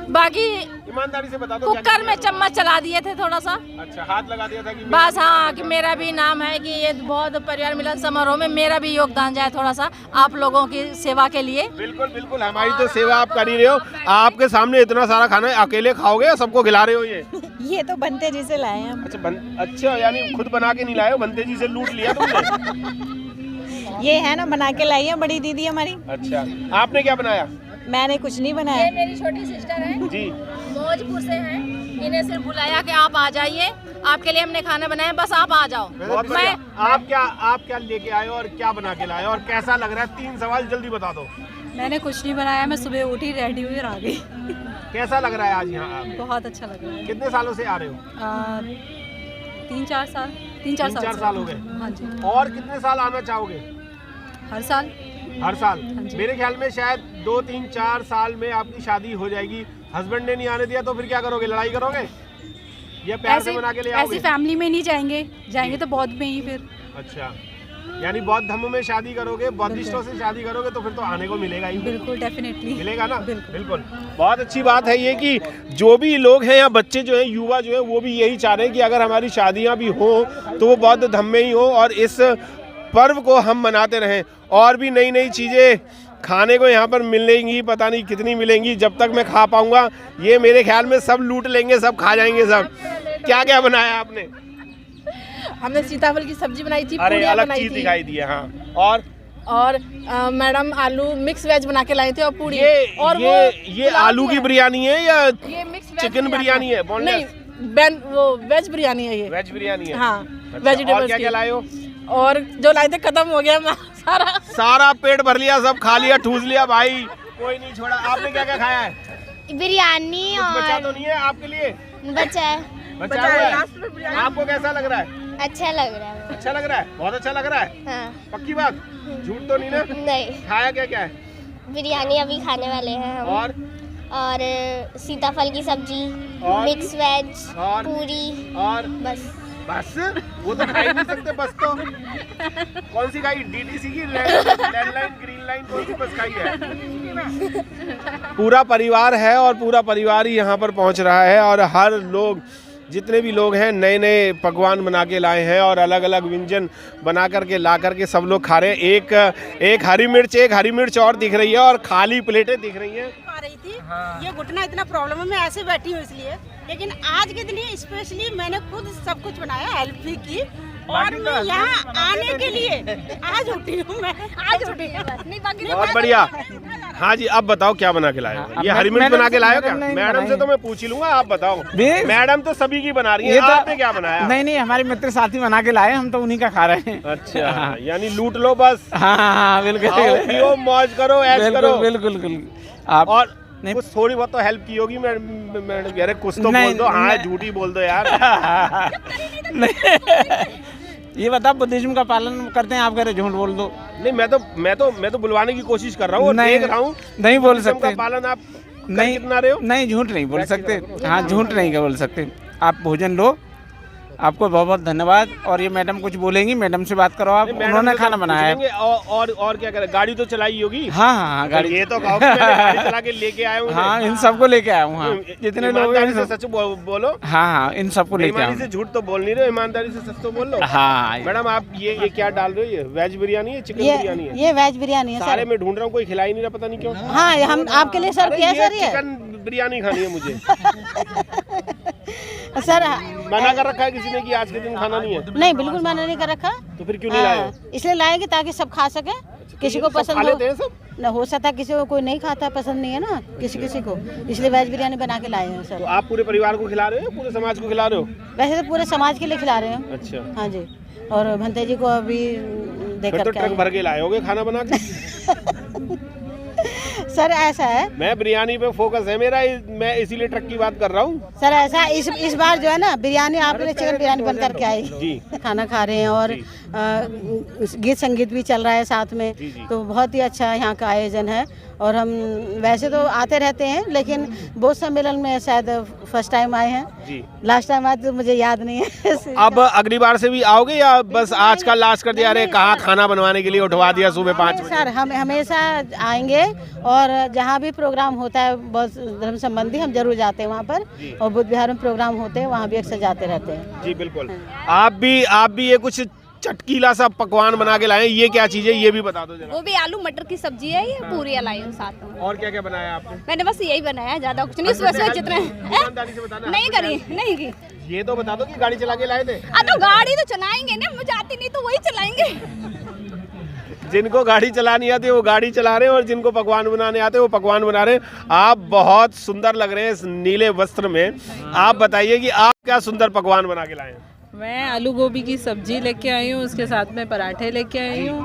बाकी ईमानदारी से बता दो। कुकर में चम्मच चला दिए थे थोड़ा सा। अच्छा, हाथ लगा दिया था कि बस। हाँ, कि मेरा भी नाम है कि ये बहुत परिवार मिलन समारोह में मेरा भी योगदान जाए थोड़ा सा आप लोगों की सेवा के लिए। बिल्कुल बिल्कुल, हमारी तो सेवा आप कर ही रहे हो। आपके सामने इतना सारा खाना अकेले खाओगे या सबको खिला रहे हो? ये तो बनते जी से लाए हैं। अच्छा, यानी खुद बना के नहीं लाए हो, बनते जी से लूट लिया तुमने? ये है ना, बना के लाई है बड़ी दीदी हमारी। अच्छा, आपने क्या बनाया? मैंने कुछ नहीं बनाया। ये मेरी छोटी सिस्टर है जी, मौजपुर से हैं। इन्हें सिर्फ बुलाया कि आप आ जाइए, आपके लिए हमने खाना बनाया, बस आप आ जाओ। आप क्या लेके आए और क्या बना के लाए और कैसा लग रहा है? 3 सवाल जल्दी बता दो। मैंने कुछ नहीं बनाया, मैं सुबह उठी, रेडी हुई और आ गई। कैसा लग रहा है आज यहाँ? बहुत अच्छा लग रहा है। कितने सालों से आ रहे हो? 3-4 साल। 3-4 साल हो गए। हाँ जी। और कितने साल आना चाहोगे? हर साल। हर साल? मेरे ख्याल में शायद 2-3-4 साल में आपकी शादी हो जाएगी। हस्बैंड ने नहीं आने दिया तो फिर क्या करोगे? लड़ाई करोगे या प्यार से मना के ले आओगे? ऐसी फैमिली में नहीं जाएंगे तो बौद्ध में ही फिर। अच्छा, यानी बौद्ध धर्म में शादी करोगे, बौद्धिस्टों से शादी करोगे तो फिर तो आने को मिलेगा ही। बिल्कुल, डेफिनेटली मिलेगा ना। बिल्कुल। बहुत अच्छी बात है ये कि जो भी लोग हैं या बच्चे जो हैं, युवा जो है, वो भी यही चाह रहे हैं कि अगर हमारी शादियाँ भी हो तो वो बौद्ध धर्म में ही हो और इस पर्व को हम मनाते रहें। और भी नई नई चीज़ें खाने को यहाँ पर मिलेंगी, पता नहीं कितनी मिलेंगी। जब तक मैं खा पाऊँगा ये मेरे ख्याल में सब लूट लेंगे, सब खा जाएंगे सब। क्या क्या बनाया आपने? हमने सीताफल की सब्जी बनाई थी, अरे पूरियां अलग बनाई चीज थी। दिखाई दी है। हाँ और मैडम आलू मिक्स वेज बना के लाए थे और पूरी। और ये आलू की बिरयानी है या ये मिक्स चिकन बिरयानी है? नहीं, वो वेज बिरयानी है ये। वेज बिरयानी है। हाँ, अच्छा, वेजिटेबल्स और क्या क्या लाए हो? और जो लाए थे खत्म हो गया सारा पेट भर लिया, सब खा लिया, ठूस लिया भाई, कोई नहीं छोड़ा। आपने क्या क्या खाया है? बिरयानी। कुछ और बचा तो नहीं है आपके लिए? बचा है। बचा है। आपको कैसा लग रहा है? अच्छा लग रहा है। अच्छा लग रहा है, बहुत अच्छा लग रहा है। हाँ। पक्की बात, झूठ तो नहीं ना? नहीं। खाया क्या क्या है? बिरयानी अभी खाने वाले हैं हम। और सीताफल की सब्जी, और? मिक्स वेज, और? पूरी और बस। वो तो खा ही नहीं सकते बस। तो कौन सी खाई? डीटीसी की लैंडलाइन, ग्रीन लाइन, कौन सी बस खाई है? पूरा परिवार है और पूरा परिवार ही यहाँ पर पहुँच रहा है और हर लोग, जितने भी लोग हैं, नए नए पकवान बना के लाए हैं और अलग अलग व्यंजन बना करके ला करके सब लोग खा रहे हैं। एक हरी मिर्च और दिख रही है और खाली प्लेटें दिख रही हैं। हाँ। ये घुटना इतना प्रॉब्लम है, मैं ऐसे बैठी हूँ इसलिए, लेकिन आज के दिन स्पेशली मैंने खुद सब कुछ बनाया, हेल्प भी की और मैं यहाँ आने के लिए आज उठी हूँ। मैं आज उठी हूँ बस, नहीं बाकी बहुत बढ़िया। हाँ जी, अब बताओ क्या बना के लाए हो? ये हरी मिर्च बना के लाए हो क्या? मैडम से तो मैं पूछ ही लूंगा, आप बताओ। मैडम तो सभी की बना रही है, आपने क्या बनाया? नहीं, हमारे मित्र साथी बना के लाए, हम तो उन्हीं का खा रहे हैं। अच्छा, यानी लूट लो बस। हाँ, बिल्कुल। पियो, मौज करो, ऐश करो। बिल्कुल। आप और कुछ थोड़ी बहुत तो हेल्प की होगी मैडम। यार कुछ तो बोल दो। हाँ, झूठी बोल दो यार। ये बता, बुद्धिज्म का पालन करते हैं, आप कह रहे झूठ बोल दो। नहीं, मैं तो बुलवाने की कोशिश कर रहा हूँ, देख रहा हूँ। नहीं बोल सकते। पालन आप नहीं कितना रहे हो? नहीं, झूठ नहीं बोल सकते। हाँ, झूठ नहीं बोल सकते। आप भोजन लो। आपको बहुत बहुत धन्यवाद। और ये मैडम कुछ बोलेंगी, मैडम से बात करो आप। उन्होंने खाना बनाया है। और क्या करें? गाड़ी तो चलाई होगी? हाँ, गाड़ी। ये तो कहो कि मैंने गाड़ी चला के लेके आया हूँ। हाँ, इन सबको लेके आया हूँ। हाँ, जितने लोग हैं सच बोलो। हाँ, इन सबको लेके आया हूँ। से झूठ तो बोल नहीं रहे, ईमानदारी से सच तो बोल लो। हाँ मैडम, आप ये क्या डाल रहे हो? ये वेज बिरयानी है, चिकन बिरयानी है? ये वेज बिरयानी है। सारे में ढूंढ रहा हूँ, कोई खिला ही नहीं रहा, पता नहीं क्यों। हाँ, हम आपके लिए सर्व किया सर। ये चिकन बिरयानी खानी है मुझे। सर मना कर रखा है किसी ने कि आज के दिन खाना नहीं है? नहीं, बिल्कुल मना नहीं कर रखा। तो फिर क्यों नहीं लाए हो? इसलिए लाएंगे ताकि सब खा सके। किसी को पसंद हो न हो सकता, किसी को कोई नहीं खाता, पसंद नहीं है ना किसी को, इसलिए वेज बिरयानी बना के लाए हैं सर। तो आप पूरे परिवार को खिला रहे हो, पूरे समाज को खिला रहे हो? वैसे तो पूरे समाज के लिए खिला रहे हैं। अच्छा। हाँ जी, और भंते जी को अभी देकर तो ट्रक भर के लाए होगे खाना बना के। सर ऐसा है, मैं बिरयानी पे फोकस है मेरा, मैं इसीलिए ट्रक की बात कर रहा हूँ। सर ऐसा इस बार जो है ना, बिरयानी आपके लिए चिकन बिरयानी बन करके आई जी। खाना खा रहे हैं और गीत संगीत भी चल रहा है साथ में। तो बहुत ही अच्छा यहाँ का आयोजन है। और हम वैसे तो आते रहते हैं, लेकिन बौद्ध सम्मेलन में शायद फर्स्ट टाइम आए हैं। लास्ट टाइम आए तो मुझे याद नहीं है। अब अगली बार से भी आओगे या बस आज का लास्ट कर दिया? अरे कहाँ खाना बनवाने के लिए उठवा दिया सुबह 5 बजे? सर हम हमेशा आएंगे और जहाँ भी प्रोग्राम होता है बौद्ध धर्म संबंधी, हम जरूर जाते हैं वहाँ पर। और बुद्ध विहार में प्रोग्राम होते हैं, वहाँ भी अक्सर जाते रहते हैं। जी बिल्कुल। आप भी ये कुछ चटकीला सा पकवान बना के लाए, ये क्या चीज़ है ये भी बता दो जरा। वो भी आलू मटर की सब्जी है, ये पूरी लाई हूँ साथ में। और क्या क्या बनाया आपने? मैंने बस यही बनाया, ज्यादा कुछ नहीं। सुबह जितने नहीं करी नहीं की। ये तो बता दो कि गाड़ी चला के लाए थे? तो गाड़ी तो चलाएंगे ना, मुझे आती नहीं तो वही चलाएंगे। जिनको गाड़ी चलानी आती है वो गाड़ी चला रहे हैं और जिनको पकवान बनाने आते हैं वो पकवान बना रहे हैं। आप बहुत सुंदर लग रहे हैं इस नीले वस्त्र में। आप बताइए कि आप क्या सुंदर पकवान बना के लाए हैं? मैं आलू गोभी की सब्जी लेके आई हूँ, उसके साथ में पराठे लेके आई हूँ।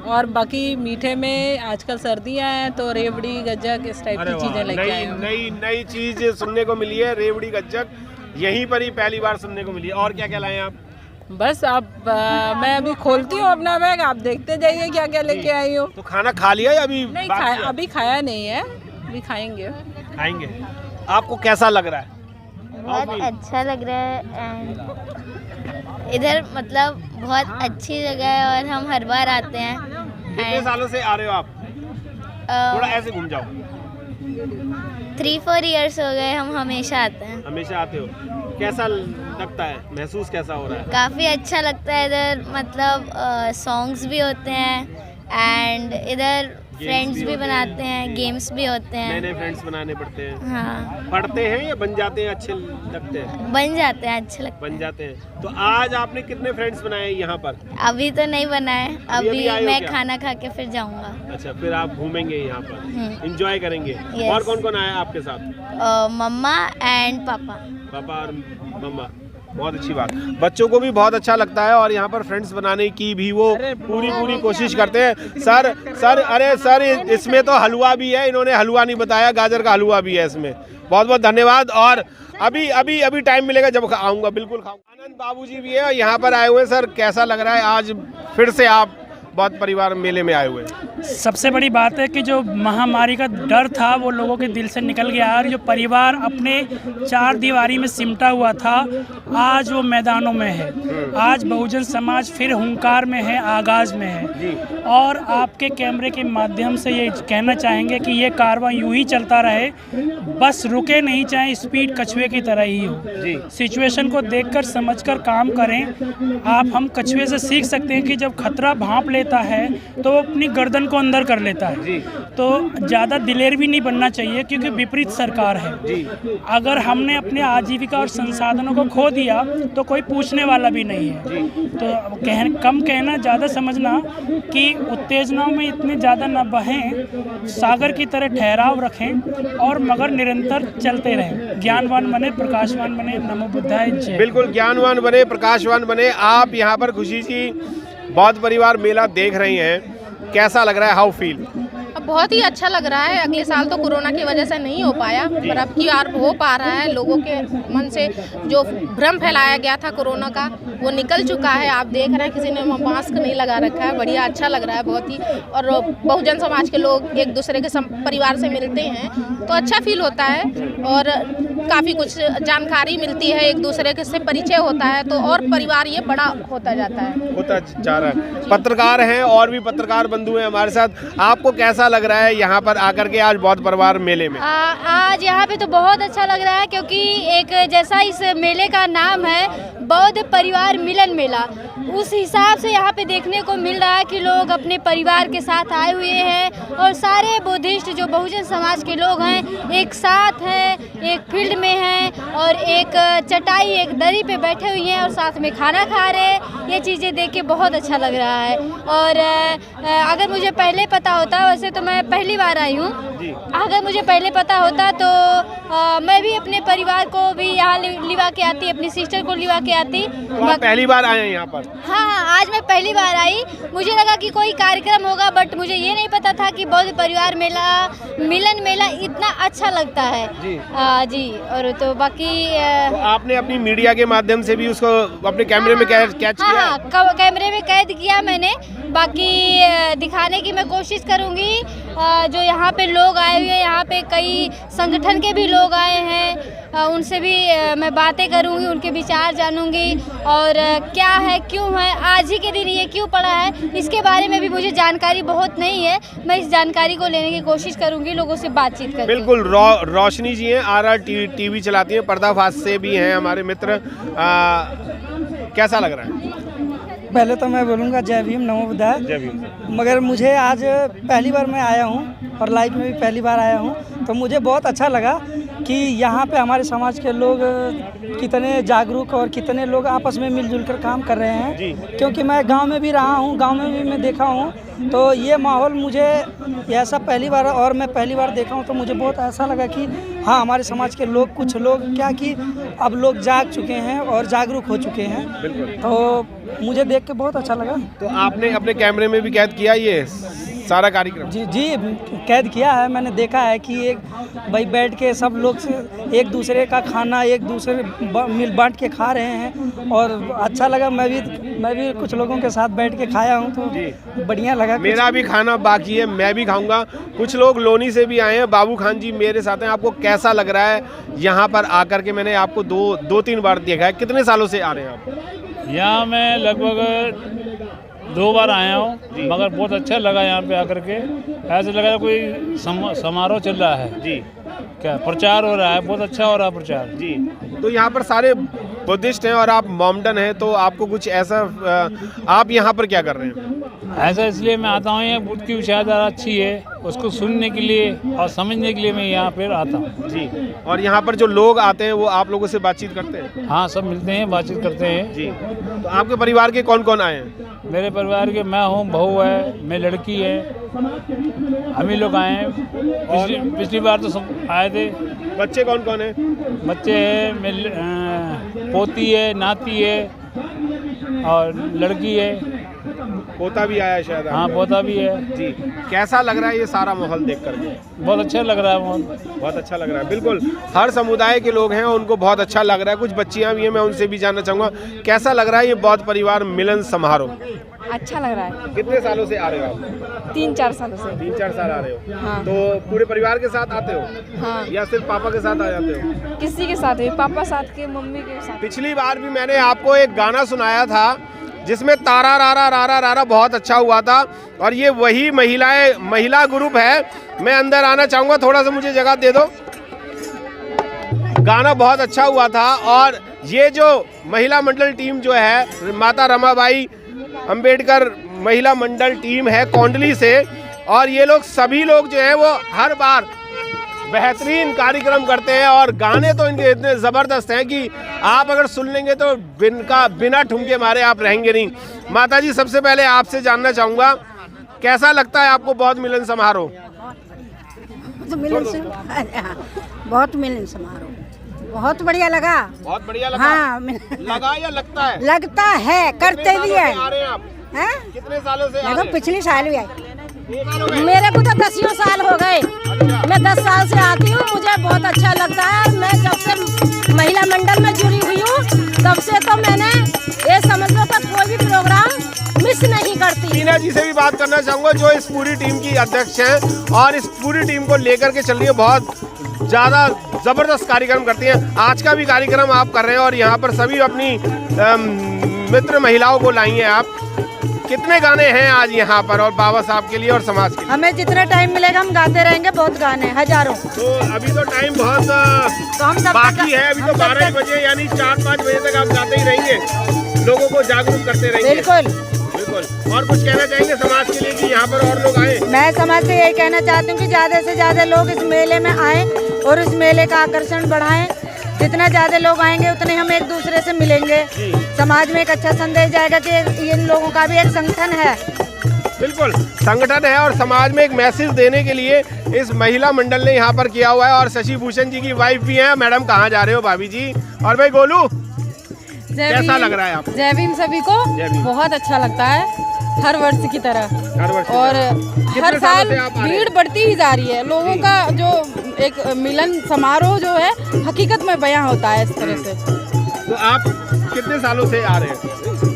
और बाकी मीठे में आजकल सर्दियाँ हैं तो रेवड़ी गज्जक इस टाइप की चीज़ें लेके आई हूँ। नई चीज़ सुनने को मिली है, रेवड़ी गज्जक यहीं पर ही पहली बार सुनने को मिली है। और क्या क्या लाए हैं आप? बस आप मैं अभी खोलती हूँ अपना बैग, आप देखते जाइए क्या क्या लेके आई हूँ। तो खाना खा लिया या अभी? नहीं खाया, अभी खाया नहीं है, अभी खाएंगे। आपको कैसा लग रहा है? बहुत अच्छा लग रहा है। इधर मतलब बहुत अच्छी जगह है और हम हर बार आते हैं। कितने सालों से आ रहे हो आप? थोड़ा ऐसे घूम जाओ। 3-4 इयर्स हो गए, हम हमेशा आते हैं। हमेशा आते हो? कैसा लगता है, महसूस कैसा हो रहा है? काफ़ी अच्छा लगता है इधर, मतलब सॉन्ग्स भी होते हैं एंड इधर फ्रेंड्स भी बनाते हैं, गेम्स भी होते हैं। नए नए फ्रेंड्स बनाने पड़ते हैं। हाँ। पढ़ते हैं या बन जाते हैं, अच्छे लगते हैं? बन जाते हैं, अच्छे लगते बन जाते हैं। तो आज आपने कितने फ्रेंड्स बनाए यहाँ पर? अभी तो नहीं बनाए, अभी आए हो मैं क्या? खाना खा के फिर जाऊंगा। अच्छा, फिर आप घूमेंगे यहाँ पर, एंजॉय करेंगे। Yes. और कौन कौन आया आपके साथ? मम्मा एंड पापा। पापा और मम्मा, बहुत अच्छी बात। बच्चों को भी बहुत अच्छा लगता है और यहाँ पर फ्रेंड्स बनाने की भी वो पूरी कोशिश करते हैं। सर अरे सर, इसमें तो हलवा भी है, इन्होंने हलवा नहीं बताया, गाजर का हलवा भी है इसमें। बहुत बहुत धन्यवाद। और अभी टाइम मिलेगा जब आऊँगा, बिल्कुल खाऊंगा। आनंद बाबूजी भी है यहाँ पर आए हुए। सर कैसा लग रहा है आज फिर से आप बहुत परिवार मेले में आए हुए हैं? सबसे बड़ी बात है कि जो महामारी का डर था वो लोगों के दिल से निकल गया और जो परिवार अपने चार दीवारी में सिमटा हुआ था आज वो मैदानों में है। आज बहुजन समाज फिर हुंकार में है, आगाज में है। और आपके कैमरे के माध्यम से ये कहना चाहेंगे कि ये कारवां यूं ही चलता रहे, बस रुके नहीं, चाहे स्पीड कछुए की तरह ही हो। सिचुएशन को देखकर समझकर काम करें। हम कछुए से सीख सकते हैं कि जब खतरा भांप लेता है तो वो अपनी गर्दन को अंदर कर लेता है। तो ज़्यादा दिलेर भी नहीं बनना चाहिए क्योंकि विपरीत सरकार है। अगर हमने अपने आजीविका और संसाधनों को खो दिया तो कोई पूछने वाला भी नहीं है। तो कम कहना ज़्यादा समझना कि उत्तेजनाओं में इतने ज़्यादा न बहें, सागर की तरह ठहराव रखें और मगर निरंतर चलते रहें। ज्ञानवान बने, प्रकाशवान बने। नमो बुद्धाय जय। बिल्कुल, ज्ञानवान बने, प्रकाशवान बने। आप यहाँ पर खुशी जी बौद्ध परिवार मेला देख रही हैं, कैसा लग रहा है? How feel? बहुत ही अच्छा लग रहा है। अगले साल तो कोरोना की वजह से नहीं हो पाया, पर अब की बार हो पा रहा है। लोगों के मन से जो भ्रम फैलाया गया था कोरोना का, वो निकल चुका है। आप देख रहे हैं किसी ने मास्क नहीं लगा रखा है। बढ़िया, अच्छा लग रहा है बहुत ही। और बहुजन समाज के लोग एक दूसरे के परिवार से मिलते हैं तो अच्छा फील होता है और काफ़ी कुछ जानकारी मिलती है, एक दूसरे के से परिचय होता है, तो और परिवार ये बड़ा होता जाता है, होता जा रहा है। पत्रकार हैं और भी पत्रकार बंधु हैं हमारे साथ। आपको कैसा लग रहा है यहाँ पर आकर के आज बौद्ध परिवार मेले में? आज यहाँ पे तो बहुत अच्छा लग रहा है क्योंकि एक जैसा इस मेले का नाम है बौद्ध परिवार मिलन मेला, उस हिसाब से यहाँ पे देखने को मिल रहा है कि लोग अपने परिवार के साथ आए हुए हैं और सारे बुद्धिस्ट जो बहुजन समाज के लोग हैं एक साथ हैं, एक फील्ड में हैं और एक चटाई, एक दरी पे बैठे हुए हैं और साथ में खाना खा रहे हैं। ये चीज़ें देख के बहुत अच्छा लग रहा है। और अगर मुझे पहले पता होता, वैसे तो मैं पहली बार आई हूँ, अगर मुझे पहले पता होता तो मैं भी अपने परिवार को भी यहाँ लिवा के आती, अपनी सिस्टर को लिवा के आती। तो आप पहली बार आए हैं यहाँ पर? हाँ, आज मैं पहली बार आई। मुझे लगा कि कोई कार्यक्रम होगा, बट मुझे ये नहीं पता था कि बौद्ध परिवार मेला, मिलन मेला इतना अच्छा लगता है जी। और तो बाकी तो आपने अपनी मीडिया के माध्यम से भी उसको अपने कैमरे में कैच किया? हाँ, कैमरे में कैद किया मैंने। बाकी दिखाने की मैं कोशिश करूँगी। जो यहाँ पे लोग आए हुए हैं, यहाँ पे कई संगठन के भी लोग आए हैं, उनसे भी मैं बातें करूँगी, उनके विचार जानूँगी और क्या है, क्यों है, आज ही के दिन ये क्यों पड़ा है, इसके बारे में भी मुझे जानकारी बहुत नहीं है। मैं इस जानकारी को लेने की कोशिश करूँगी, लोगों से बातचीत करके। बिल्कुल। रोशनी जी हैं, RR टीवी चलाती हैं, पर्दाफाश से भी हैं हमारे मित्र। कैसा लग रहा है? पहले तो मैं बोलूँगा जय भीम, नमो बुद्धाय। जय भीम। मगर मुझे आज पहली बार मैं आया हूँ और लाइफ में भी पहली बार आया हूँ, तो मुझे बहुत अच्छा लगा कि यहाँ पे हमारे समाज के लोग कितने जागरूक और कितने लोग आपस में मिलजुल कर काम कर रहे हैं। क्योंकि मैं गांव में भी रहा हूँ, गांव में भी मैं देखा हूँ, तो ये माहौल मुझे ऐसा पहली बार, और मैं पहली बार देखा हूँ, तो मुझे बहुत ऐसा लगा कि हाँ, हमारे समाज के लोग, कुछ लोग क्या कि अब लोग जाग चुके हैं और जागरूक हो चुके हैं। तो मुझे देख के बहुत अच्छा लगा। तो आपने अपने कैमरे में भी कैद किया ये सारा कार्यक्रम? जी, कैद किया है। मैंने देखा है कि एक भाई बैठ के सब लोग से एक दूसरे का खाना एक दूसरे मिल बांट के खा रहे हैं और अच्छा लगा। मैं भी कुछ लोगों के साथ बैठ के खाया हूं, तो बढ़िया लगा। मेरा भी खाना बाकी है, मैं भी खाऊंगा। कुछ लोग लोनी से भी आए हैं। बाबू खान जी मेरे साथ हैं। आपको कैसा लग रहा है यहाँ पर आकर के? मैंने आपको दो तीन बार देखा है। कितने सालों से आ रहे हैं आप यहाँ? मैं लगभग 2 बार आया हूँ, मगर बहुत अच्छा लगा यहाँ पे आकर के। ऐसा लगा कोई समारोह चल रहा है जी, क्या प्रचार हो रहा है, बहुत अच्छा हो रहा है प्रचार जी। तो यहाँ पर सारे बुद्धिस्ट हैं और आप मोमडन हैं, तो आपको कुछ ऐसा, आप यहाँ पर क्या कर रहे हैं? ऐसा इसलिए मैं आता हूँ, यहाँ बुद्ध की विचारधारा अच्छी है, उसको सुनने के लिए और समझने के लिए मैं यहाँ पर आता हूँ। जी। और यहाँ पर जो लोग आते हैं वो आप लोगों से बातचीत करते हैं? हाँ, सब मिलते हैं, बातचीत करते हैं। जी। तो आपके परिवार के कौन कौन आए हैं? मेरे परिवार के मैं हूँ, बहू है, मेरी लड़की है, हम ही लोग आए हैं। पिछली बार तो सब आए थे। बच्चे कौन कौन है? बच्चे हैं, मेरी पोती है, नाती है और लड़की है। पोता भी आया शायद? हाँ, पोता भी है। जी। कैसा लग रहा है ये सारा माहौल देख करके? बहुत अच्छा लग रहा है माहौल। बहुत अच्छा लग रहा है। बिल्कुल, हर समुदाय के लोग हैं, उनको बहुत अच्छा लग रहा है। कुछ बच्चियां भी हैं, मैं उनसे भी जानना चाहूँगा कैसा लग रहा है ये बौद्ध परिवार मिलन समारोह? अच्छा लग रहा है। कितने सालों से आ रहे हो आप? 3-4 सालों से। 3-4 साल आ रहे हो? हाँ। तो पूरे परिवार के साथ आते हो? हाँ। या सिर्फ पापा के साथ आ जाते हो? किसी के साथ भी, पापा साथ के, मम्मी के साथ। पिछली बार भी मैंने आपको एक गाना सुनाया था जिसमें तारा रारा रारा रारा बहुत अच्छा हुआ था, और ये वही महिला ग्रुप है। मैं अंदर आना चाहूँगा, थोड़ा सा मुझे जगह दे दो। गाना बहुत अच्छा हुआ था, और ये जो महिला मंडल टीम जो है, माता रमाबाई अंबेडकर महिला मंडल टीम है कोंडली से, और ये लोग सभी लोग जो है वो हर बार बेहतरीन कार्यक्रम करते हैं, और गाने तो इनके इतने ज़बरदस्त हैं कि आप अगर सुन लेंगे तो बिना ठुमके मारे आप रहेंगे नहीं। माता जी, सबसे पहले आपसे जानना चाहूँगा कैसा लगता है आपको बौद्ध मिलन समारोह? बहुत मिलन समारोह बहुत बढ़िया लगा। बहुत बढ़िया लगा। हाँ, लगा या लगता है? लगता है, करते भी है। आ रहे हैं आप? हैं? कितने सालों से आ रहे हैं? पिछले साल भी आए। मेरे को तो 10 साल हो गए। मैं 10 साल से आती हूँ, मुझे बहुत अच्छा लगता है। मैं जब से महिला मंडल में जुड़ी हुई हूँ तब से तो मैंने ये समझ लो कि कोई भी प्रोग्राम मिस नहीं करती। टीना जी से भी बात करना चाहूँगा जो इस पूरी टीम की अध्यक्ष हैं, और इस पूरी टीम को लेकर के चल रही है, बहुत ज़्यादा ज़बरदस्त कार्यक्रम करती हैं। आज का भी कार्यक्रम आप कर रहे हैं और यहाँ पर सभी अपनी मित्र महिलाओं को लाई हैं आप। कितने गाने हैं आज यहाँ पर और बाबा साहब के लिए और समाज के लिए? हमें जितना टाइम मिलेगा हम गाते रहेंगे, बहुत गाने हजारों। तो अभी तो टाइम बहुत बाकी है, अभी तो 12 बजे यानी 4-5 बजे तक आप गाते ही रहेंगे, लोगों को जागरूक करते रहेंगे। बिल्कुल बिल्कुल। और कुछ कहना चाहेंगे समाज के लिए कि यहाँ पर और लोग आए? मैं समाज से यही कहना चाहती हूँ कि ज़्यादा से ज़्यादा लोग इस मेले में आएँ और इस मेले का आकर्षण बढ़ाएं। जितना ज़्यादा लोग आएंगे उतने हम एक दूसरे से मिलेंगे, समाज में एक अच्छा संदेश जाएगा कि इन लोगों का भी एक संगठन है। बिल्कुल, संगठन है और समाज में एक मैसेज देने के लिए इस महिला मंडल ने यहाँ पर किया हुआ है। और शशि भूषण जी की वाइफ भी हैं। मैडम कहाँ जा रहे हो? भाभी जी। और भाई गोलू, कैसा लग रहा है आपको? जय भीम सभी को। बहुत अच्छा लगता है, हर वर्ष की तरह। और हर साल भीड़ बढ़ती ही जा रही है। लोगों का जो एक मिलन समारोह जो है हकीकत में बयां होता है इस तरह से। तो आप कितने सालों से आ रहे हैं?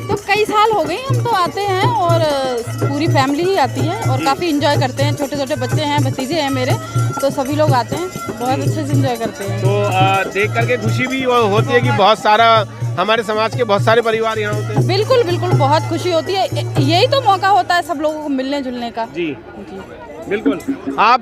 तो कई साल हो गए हम तो आते हैं, और पूरी फैमिली ही आती है और काफ़ी इंजॉय करते हैं। छोटे छोटे बच्चे हैं, भतीजे हैं मेरे, तो सभी लोग आते हैं, बहुत अच्छे से इंजॉय करते हैं। तो देख करके खुशी भी होती है कि बहुत सारा हमारे समाज के बहुत सारे परिवार यहाँ होते हैं। बिल्कुल बिल्कुल, बहुत खुशी होती है। यही तो मौका होता है सब लोगों को मिलने जुलने का। जी बिल्कुल। आप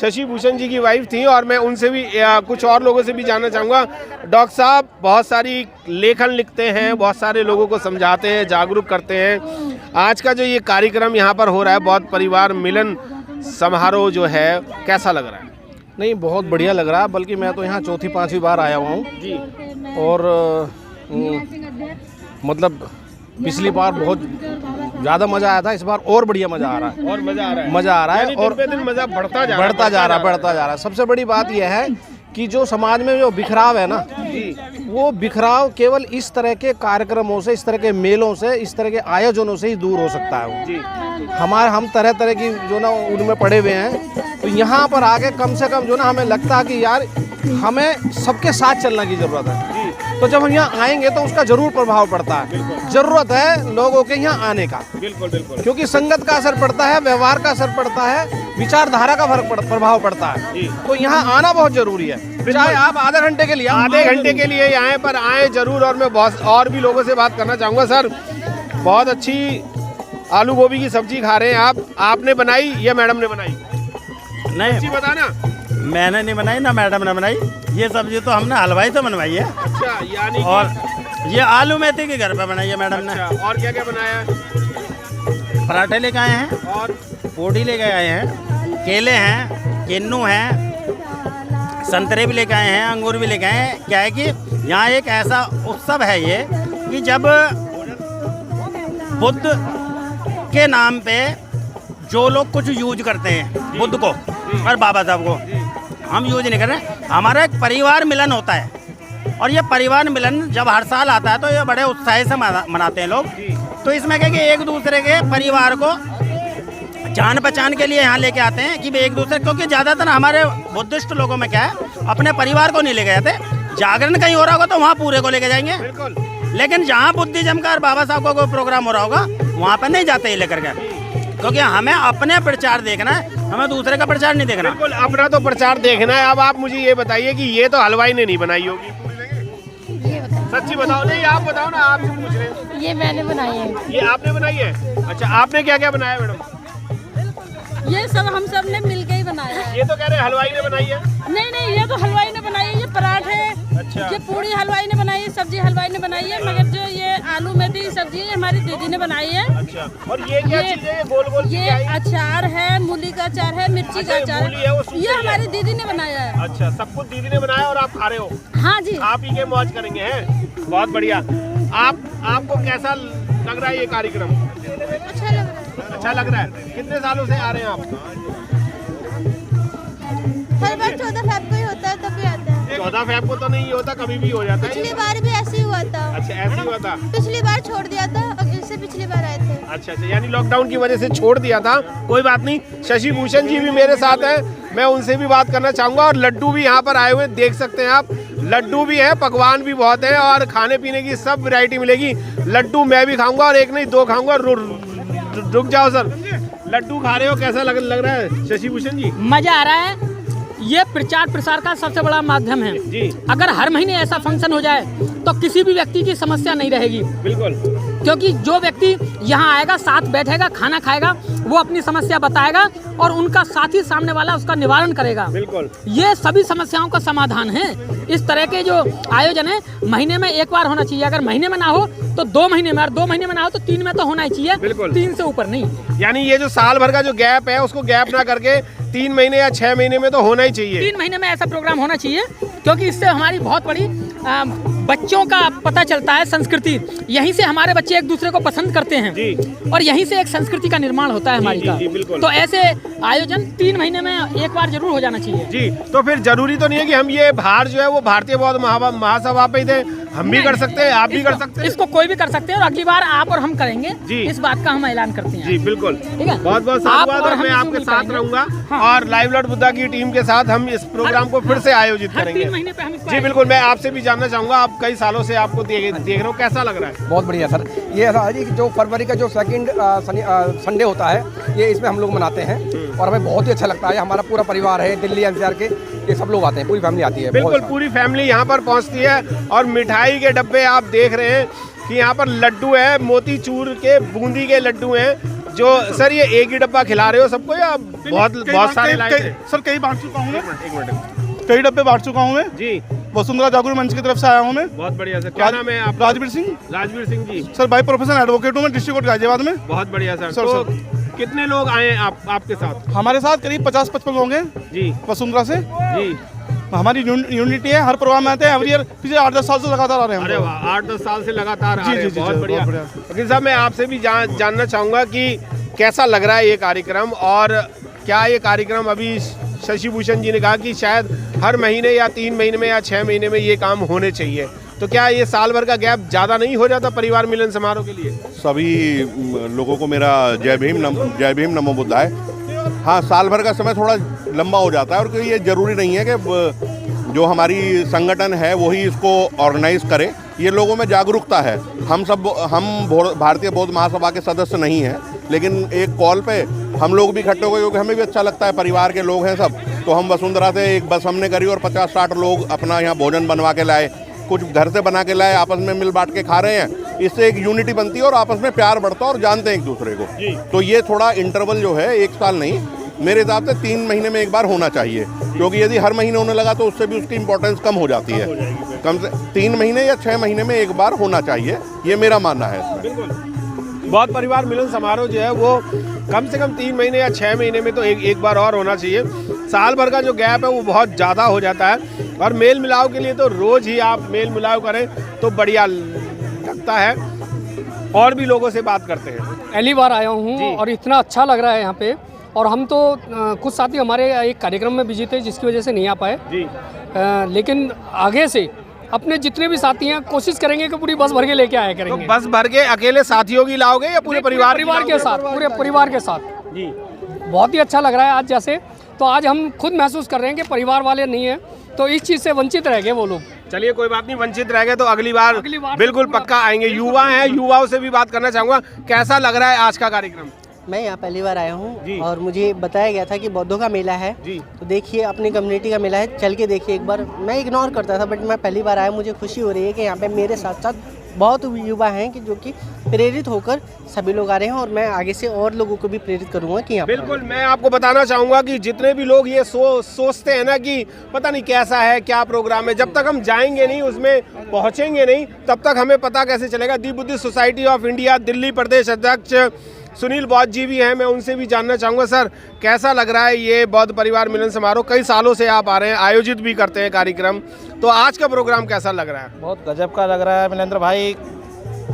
शशि भूषण जी की वाइफ थी, और मैं उनसे भी कुछ और लोगों से भी जानना चाहूँगा। डॉक्टर साहब बहुत सारी लेखन लिखते हैं, बहुत सारे लोगों को समझाते हैं, जागरूक करते हैं। आज का जो ये कार्यक्रम यहाँ पर हो रहा है, बौद्ध परिवार मिलन समारोह जो है, कैसा लग रहा है? नहीं, बहुत बढ़िया लग रहा है। बल्कि मैं तो यहाँ 4-5वीं बार आया हुआ हूँ जी। और मतलब पिछली बार बहुत ज़्यादा मज़ा आया था, इस बार और बढ़िया मज़ा आ रहा है। और मज़ा आ रहा है? मज़ा आ रहा है, और दिन पे दिन मज़ा बढ़ता जा रहा है। सबसे बड़ी बात यह है कि जो समाज में जो बिखराव है ना, वो बिखराव केवल इस तरह के कार्यक्रमों से, इस तरह के मेलों से, इस तरह के आयोजनों से ही दूर हो सकता है। हम तरह तरह की जो ना उनमें पड़े हुए हैं, तो यहाँ पर आके कम से कम जो ना हमें लगता है कि यार हमें सबके साथ चलने की ज़रूरत है। तो जब हम यहाँ आएंगे तो उसका जरूर प्रभाव पड़ता है। जरूरत है लोगों के यहाँ आने का। बिल्कुल बिल्कुल। क्योंकि संगत का असर पड़ता है, व्यवहार का असर पड़ता है, विचारधारा का प्रभाव पड़ता है। तो यहाँ आना बहुत जरूरी है। चाहे आप आधे घंटे के लिए यहाँ पर आए जरूर। और मैं बहुत और भी लोगों से बात करना चाहूँगा। सर, बहुत अच्छी आलू गोभी की सब्जी खा रहे हैं आप। आपने बनाई या मैडम ने बनाई? नहीं, बताना। मैंने नहीं बनाई ना मैडम ने बनाई। ये सब्जी तो हमने हलवाई से बनवाई है। अच्छा, यानी और ये आलू मेथी के घर पे बनाई है मैडम ने। और क्या क्या बनाया है? पराठे लेके आए हैं और पोड़ी लेके आए हैं, केले हैं, किन्नू हैं, संतरे भी लेके आए हैं, अंगूर भी लेके आए हैं। क्या है कि यहाँ एक ऐसा उत्सव है ये कि जब बुद्ध के नाम पे जो लोग कुछ यूज करते हैं बुद्ध को और बाबा साहब को, हम यूज नहीं कर रहे। हमारा एक परिवार मिलन होता है और ये परिवार मिलन जब हर साल आता है तो ये बड़े उत्साह से मनाते हैं लोग। तो इसमें क्या कि एक दूसरे के परिवार को जान पहचान के लिए यहाँ लेके आते हैं कि एक दूसरे, क्योंकि ज़्यादातर हमारे बुद्धिस्ट लोगों में क्या है, अपने परिवार को नहीं लेके जाते। जागरण कहीं हो रहा होगा तो वहाँ पूरे को लेके जाएंगे, लेकिन जहाँ बुद्धिज्म का और बाबा साहब का कोई प्रोग्राम हो रहा होगा वहाँ पर नहीं जाते ये लेकर के, क्योंकि हमें अपने प्रचार देखना है, हमें दूसरे का प्रचार नहीं देखना। बिल्कुल, अपना तो प्रचार देखना है। अब आप मुझे ये बताइए कि ये तो हलवाई ने नहीं बनाई होगी, सच्ची बताओ। नहीं, आप बताओ ना, आप पूछ रहे हैं। ये मैंने बनाई है। ये आपने बनाई है? अच्छा, आपने क्या क्या बनाया मैडम? ये सब हम सब ने मिलके ही बनाया है। ये तो कह रहे हलवाई ने बनाई है। नहीं, ये तो हलवाई ने बनाई है। ये पराठे, अच्छा, ये पूड़ी हलवाई ने बनाई है, सब्जी हलवाई ने बनाई है, मगर जो ये आलू मेथी की सब्जी है हमारी दीदी ने बनाई है। अच्छा, और ये क्या चीज़ है? गोल गोल ये अचार है, मूली का अचार है, मिर्ची का अचार है, ये हमारी दीदी ने बनाया है। अच्छा, सब कुछ दीदी ने बनाया और आप खा रहे हो? हाँ जी, आप ही के मौज करेंगे हैं। बहुत बढ़िया। आपको कैसा लग रहा है ये कार्यक्रम? अच्छा लग रहा है। अच्छा लग रहा है। कितने सालों से आ रहे हैं आप? हर बार 14 फेब को ही होता है, तभी आता है। 14 फेब को तो नहीं होता, कभी भी हो जाता है। पिछली बार भी ऐसे ही हुआ था। अच्छा, ऐसे ही हुआ था। पिछली बार छोड़ दिया था, अब इससे पिछली बार आए थे। अच्छा, यानी लॉकडाउन की वजह से छोड़ दिया था। कोई बात नहीं। शशि भूषण जी भी मेरे साथ हैं, मैं उनसे भी बात करना चाहूँगा। और लड्डू भी यहाँ पर आए हुए देख सकते हैं आप, लड्डू भी है, पकवान भी बहुत है और खाने पीने की सब वैरायटी मिलेगी। लड्डू मैं भी खाऊंगा और एक नहीं 2 खाऊंगा। रुक जाओ सर, लड्डू खा रहे हो, कैसा लग रहा है शशि भूषण जी? मजा आ रहा है। ये प्रचार प्रसार का सबसे बड़ा माध्यम है जी। अगर हर महीने ऐसा फंक्शन हो जाए तो किसी भी व्यक्ति की समस्या नहीं रहेगी। बिल्कुल, क्योंकि जो व्यक्ति यहाँ आएगा, साथ बैठेगा, खाना खाएगा, वो अपनी समस्या बताएगा और उनका साथी सामने वाला उसका निवारण करेगा। बिल्कुल, ये सभी समस्याओं का समाधान है। इस तरह के जो आयोजन है महीने में एक बार होना चाहिए। अगर महीने में ना हो तो 2 महीने में, और 2 महीने में ना हो तो 3 में तो होना ही चाहिए। बिल्कुल, 3 से ऊपर नहीं। यानी ये जो साल भर का जो गैप है उसको गैप ना करके 3 महीने या 6 महीने में तो होना ही चाहिए। 3 महीने में ऐसा प्रोग्राम होना चाहिए, क्योंकि इससे हमारी बहुत बड़ी बच्चों का पता चलता है संस्कृति। यहीं से हमारे बच्चे एक दूसरे को पसंद करते हैं जी। और यहीं से एक संस्कृति का निर्माण होता है हमारी का। तो ऐसे आयोजन 3 महीने में एक बार जरूर हो जाना चाहिए जी। तो फिर जरूरी तो नहीं है कि हम ये बाहर जो है वो भारतीय बौद्ध महासभा पे थे, हम भी कर सकते हैं, आप भी कर सकते हैं, इसको कोई भी कर सकते हैं। और अगली बार आप और हम करेंगे जी, इस बात का हम ऐलान करते हैं जी। बिल्कुल, ठीक है, बहुत बहुत धन्यवाद। और मैं आपके साथ रहूंगा और लाइव लॉर्ड बुद्धा की टीम के साथ हम इस प्रोग्राम को फिर से आयोजित करेंगे। 3 महीने पे हम जी बिल्कुल। मैं आपसे भी जानना चाहूँगा, आप कई सालों से आपको देख रहे हो, कैसा लग रहा है? बहुत बढ़िया सर। ये ऐसा है कि जो फरवरी का जो सेकंड संडे होता है, ये इसमें हम लोग मनाते हैं और हमें बहुत ही अच्छा लगता है। हमारा पूरा परिवार है, दिल्ली एनसीआर के ये सब लोग आते हैं, पूरी फैमिली आती है। बिल्कुल, पूरी फैमिली यहाँ पर पहुँचती है। और मिठाई के डब्बे आप देख रहे हैं कि यहाँ पर लड्डू है, मोतीचूर के, बूंदी के लड्डू हैं। जो सर ये एक ही डब्बा खिला रहे हो सबको या बहुत सारे लाए थे? सर कई बांट चुका हूँ, एक मिनट, कई डब्बे बांट चुका हूँ मैं जी। वसुंधरा जागरूक मंच की तरफ से आया हूँ मैं। बहुत बढ़िया सर। क्या नाम है आप? Rajveer Singh. Rajveer Singh ji. Sir by profession advocate हूँ मैं, डिस्ट्रिक्ट कोर्ट गाजियाबाद में। बहुत बढ़िया सर। तो कितने लोग आए आपके साथ? हमारे साथ करीब 50-55 लोग हैं जी, वसुंधरा से जी। हमारी यूनिटी है, हर प्रोग्राम में आते हैं एवरी ईयर। पिछले 8-10 साल से लगातार आ रहे हैं। अरे वाह, 8-10 साल से लगातार आ रहे हैं। बहुत बढ़िया। वकील साहब, मैं आपसे भी जानना चाहूँगा कि कैसा लग रहा है ये कार्यक्रम, और क्या ये कार्यक्रम, अभी शशि भूषण जी ने कहा कि शायद हर महीने या 3 महीने में या 6 महीने में ये काम होने चाहिए, तो क्या ये साल भर का गैप ज़्यादा नहीं हो जाता परिवार मिलन समारोह के लिए? सभी लोगों को मेरा जय भीम नमो बुद्धाय। हाँ, साल भर का समय थोड़ा लंबा हो जाता है, और क्योंकि ये ज़रूरी नहीं है कि जो हमारी संगठन है वही इसको ऑर्गेनाइज करे। ये लोगों में जागरूकता है। हम भारतीय बौद्ध महासभा के सदस्य नहीं हैं, लेकिन एक कॉल पे हम लोग भी इकट्ठे हो गए, क्योंकि हमें भी अच्छा लगता है, परिवार के लोग हैं सब। तो हम वसुंधरा से एक बस हमने करी और 50-60 लोग अपना यहाँ भोजन बनवा के लाए, कुछ घर से बना के लाए, आपस में मिल बांट के खा रहे हैं। इससे एक यूनिटी बनती है और आपस में प्यार बढ़ता है और जानते हैं एक दूसरे को। तो ये थोड़ा इंटरवल जो है 1 साल नहीं, मेरे हिसाब से 3 महीने में एक बार होना चाहिए, क्योंकि यदि हर महीने होने लगा तो उससे भी उसकी इम्पोर्टेंस कम हो जाती है। कम से 3 महीने या 6 महीने में एक बार होना चाहिए, ये मेरा मानना है। बौद्ध परिवार मिलन समारोह जो है वो कम से कम 3 महीने या 6 महीने में तो एक बार और होना चाहिए। साल भर का जो गैप है वो बहुत ज़्यादा हो जाता है और मेल मिलाव के लिए तो रोज़ ही आप मेल मिलाव करें तो बढ़िया लगता है। और भी लोगों से बात करते हैं। पहली बार आया हूँ और इतना अच्छा लग रहा है यहाँ पे। और हम तो कुछ साथी हमारे एक कार्यक्रम में बिजी थे जिसकी वजह से नहीं आ पाए जी। लेकिन आगे से अपने जितने भी साथी हैं कोशिश करेंगे कि पूरी बस भर के लेके आया करेंगे। तो बस भर के अकेले साथियों की लाओगे या पूरे परिवार के साथ? पूरे परिवार के साथ जी। बहुत ही अच्छा लग रहा है आज। जैसे तो आज हम खुद महसूस कर रहे हैं कि परिवार वाले नहीं है तो इस चीज़ से वंचित रह गए वो लोग। चलिए कोई बात नहीं, वंचित रह गए तो अगली बार बिल्कुल पक्का आएंगे। युवा हैं, युवाओं से भी बात करना चाहूँगा, कैसा लग रहा है आज का कार्यक्रम? मैं यहाँ पहली बार आया हूँ और मुझे बताया गया था कि बौद्धों का मेला है जी। तो देखिए अपनी कम्युनिटी का मेला है, चल के देखिए एक बार। मैं इग्नोर करता था बट मैं पहली बार आया, मुझे खुशी हो रही है कि यहाँ पे मेरे साथ साथ बहुत युवा हैं कि जो कि प्रेरित होकर सभी लोग आ रहे हैं और मैं आगे से और लोगों को भी प्रेरित करूँगा कि यहाँ बिल्कुल। मैं आपको बताना चाहूँगा कि जितने भी लोग ये सोचते हैं ना कि पता नहीं कैसा है क्या प्रोग्राम है, जब तक हम जाएंगे नहीं उसमें पहुँचेंगे नहीं तब तक हमें पता कैसे चलेगा। The Buddhist society of India Delhi Pradesh अध्यक्ष सुनील बौद्ध जी भी हैं, मैं उनसे भी जानना चाहूँगा। सर कैसा लग रहा है ये बौद्ध परिवार मिलन समारोह? कई सालों से आप आ रहे हैं, आयोजित भी करते हैं कार्यक्रम, तो आज का प्रोग्राम कैसा लग रहा है? बहुत गजब का लग रहा है मिलेंद्र भाई,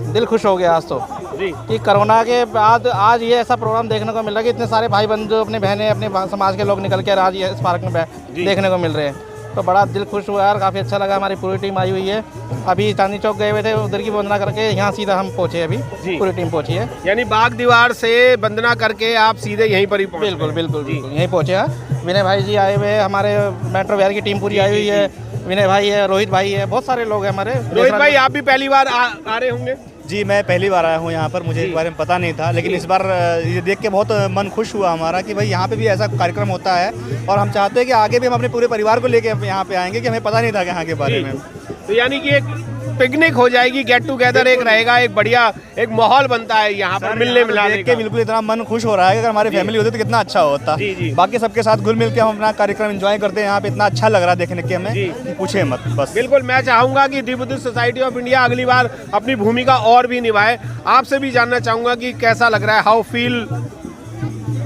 दिल खुश हो गया आज तो जी कि कोरोना के बाद आज ये ऐसा प्रोग्राम देखने को मिल रहा है कि इतने सारे भाई बंधु अपने बहनें अपने समाज के लोग निकल कर आज ये इस पार्क में देखने को मिल रहे हैं। तो बड़ा दिल खुश हुआ यार, काफ़ी अच्छा लगा। हमारी पूरी टीम आई हुई है, अभी चांदनी चौक गए हुए थे, उधर की वंदना करके यहाँ सीधा हम पहुँचे, अभी पूरी टीम पहुँची है। यानी बाग दीवार से वंदना करके आप सीधे यहीं पर ही पहुँचे? बिल्कुल बिल्कुल बिल्कुल यहीं पहुँचे हैं। विनय भाई जी आए हुए हैं, हमारे मेट्रो बिहार की टीम पूरी आई हुई है। विनय भाई है, रोहित भाई है, बहुत सारे लोग हैं हमारे। रोहित भाई आप भी पहली बार आ रहे होंगे? जी मैं पहली बार आया हूँ यहाँ पर, मुझे इस बारे में पता नहीं था, लेकिन इस बार ये देख के बहुत मन खुश हुआ हमारा कि भाई यहाँ पे भी ऐसा कार्यक्रम होता है और हम चाहते हैं कि आगे भी हम अपने पूरे परिवार को लेके यहाँ पे आएंगे कि हमें पता नहीं था यहाँ के बारे में। तो यानी कि एक पिकनिक हो जाएगी, गेट टुगेदर एक रहेगा, एक बढ़िया एक माहौल बनता है यहाँ पर मिलने मिलाने का। बिल्कुल इतना मन खुश हो रहा है कि अगर हमारी फैमिली होती तो कितना अच्छा होता। बाकी सबके साथ घुल मिल के हम अपना कार्यक्रम एंजॉय करते हैं यहाँ पे, इतना अच्छा लग रहा है देखने के हमें, पूछे मत बस। बिल्कुल मैं चाहूँगा कि दी बुद्धिस्ट सोसाइटी ऑफ इंडिया अगली बार अपनी भूमिका और भी निभाए। आपसे भी जानना चाहूँगा कि कैसा लग रहा है, हाउ फील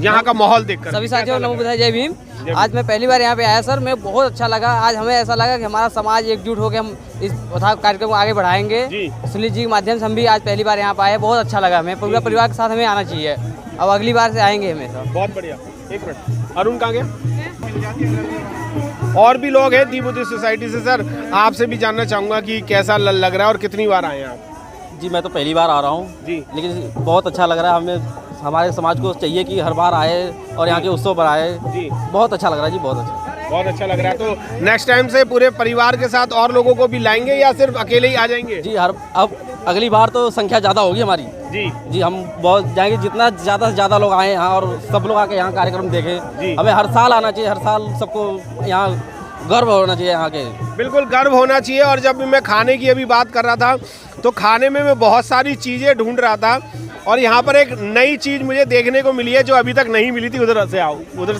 यहाँ का माहौल देखकर? सभी साथियों नमो बुद्धाय, जय भीम। आज मैं पहली बार यहाँ पे आया सर, मैं बहुत अच्छा लगा। आज हमें ऐसा लगा कि हमारा समाज एकजुट होकर हम इस कार्यक्रम को आगे बढ़ाएंगे। सुनील जी के माध्यम से हम भी आज पहली बार यहाँ पे आए, बहुत अच्छा लगा। हमें पूरा परिवार के साथ हमें आना चाहिए, अब अगली बार से आएंगे हमेशा। बहुत बढ़िया। एक मिनट, अरुण कहाँ गया? और भी लोग हैं दी बुद्धिस्ट सोसाइटी से। सर आपसे भी जानना चाहूँगा कि कैसा लग रहा है और कितनी बार आए हैं आप? जी मैं तो पहली बार आ रहा हूँ जी, लेकिन बहुत अच्छा लग रहा है। हमें हमारे समाज को चाहिए कि हर बार आए और यहाँ के उत्सव पर आए जी। बहुत अच्छा लग रहा है जी, बहुत अच्छा लग रहा है। तो नेक्स्ट टाइम से पूरे परिवार के साथ और लोगों को भी लाएंगे या सिर्फ अकेले ही आ जाएंगे? जी अब अगली बार तो संख्या ज़्यादा होगी हमारी जी, हम बहुत जाएंगे, जितना ज़्यादा से ज़्यादा लोग आए यहाँ और सब लोग आके यहाँ कार्यक्रम देखें। हमें हर साल आना चाहिए, हर साल सबको यहाँ गर्व होना चाहिए यहाँ के। बिल्कुल गर्व होना चाहिए। और जब मैं खाने की अभी बात कर रहा था तो खाने में मैं बहुत सारी चीज़ें ढूंढ रहा था और यहाँ पर एक नई चीज़ मुझे देखने को मिली है जो अभी तक नहीं मिली थी। उधर से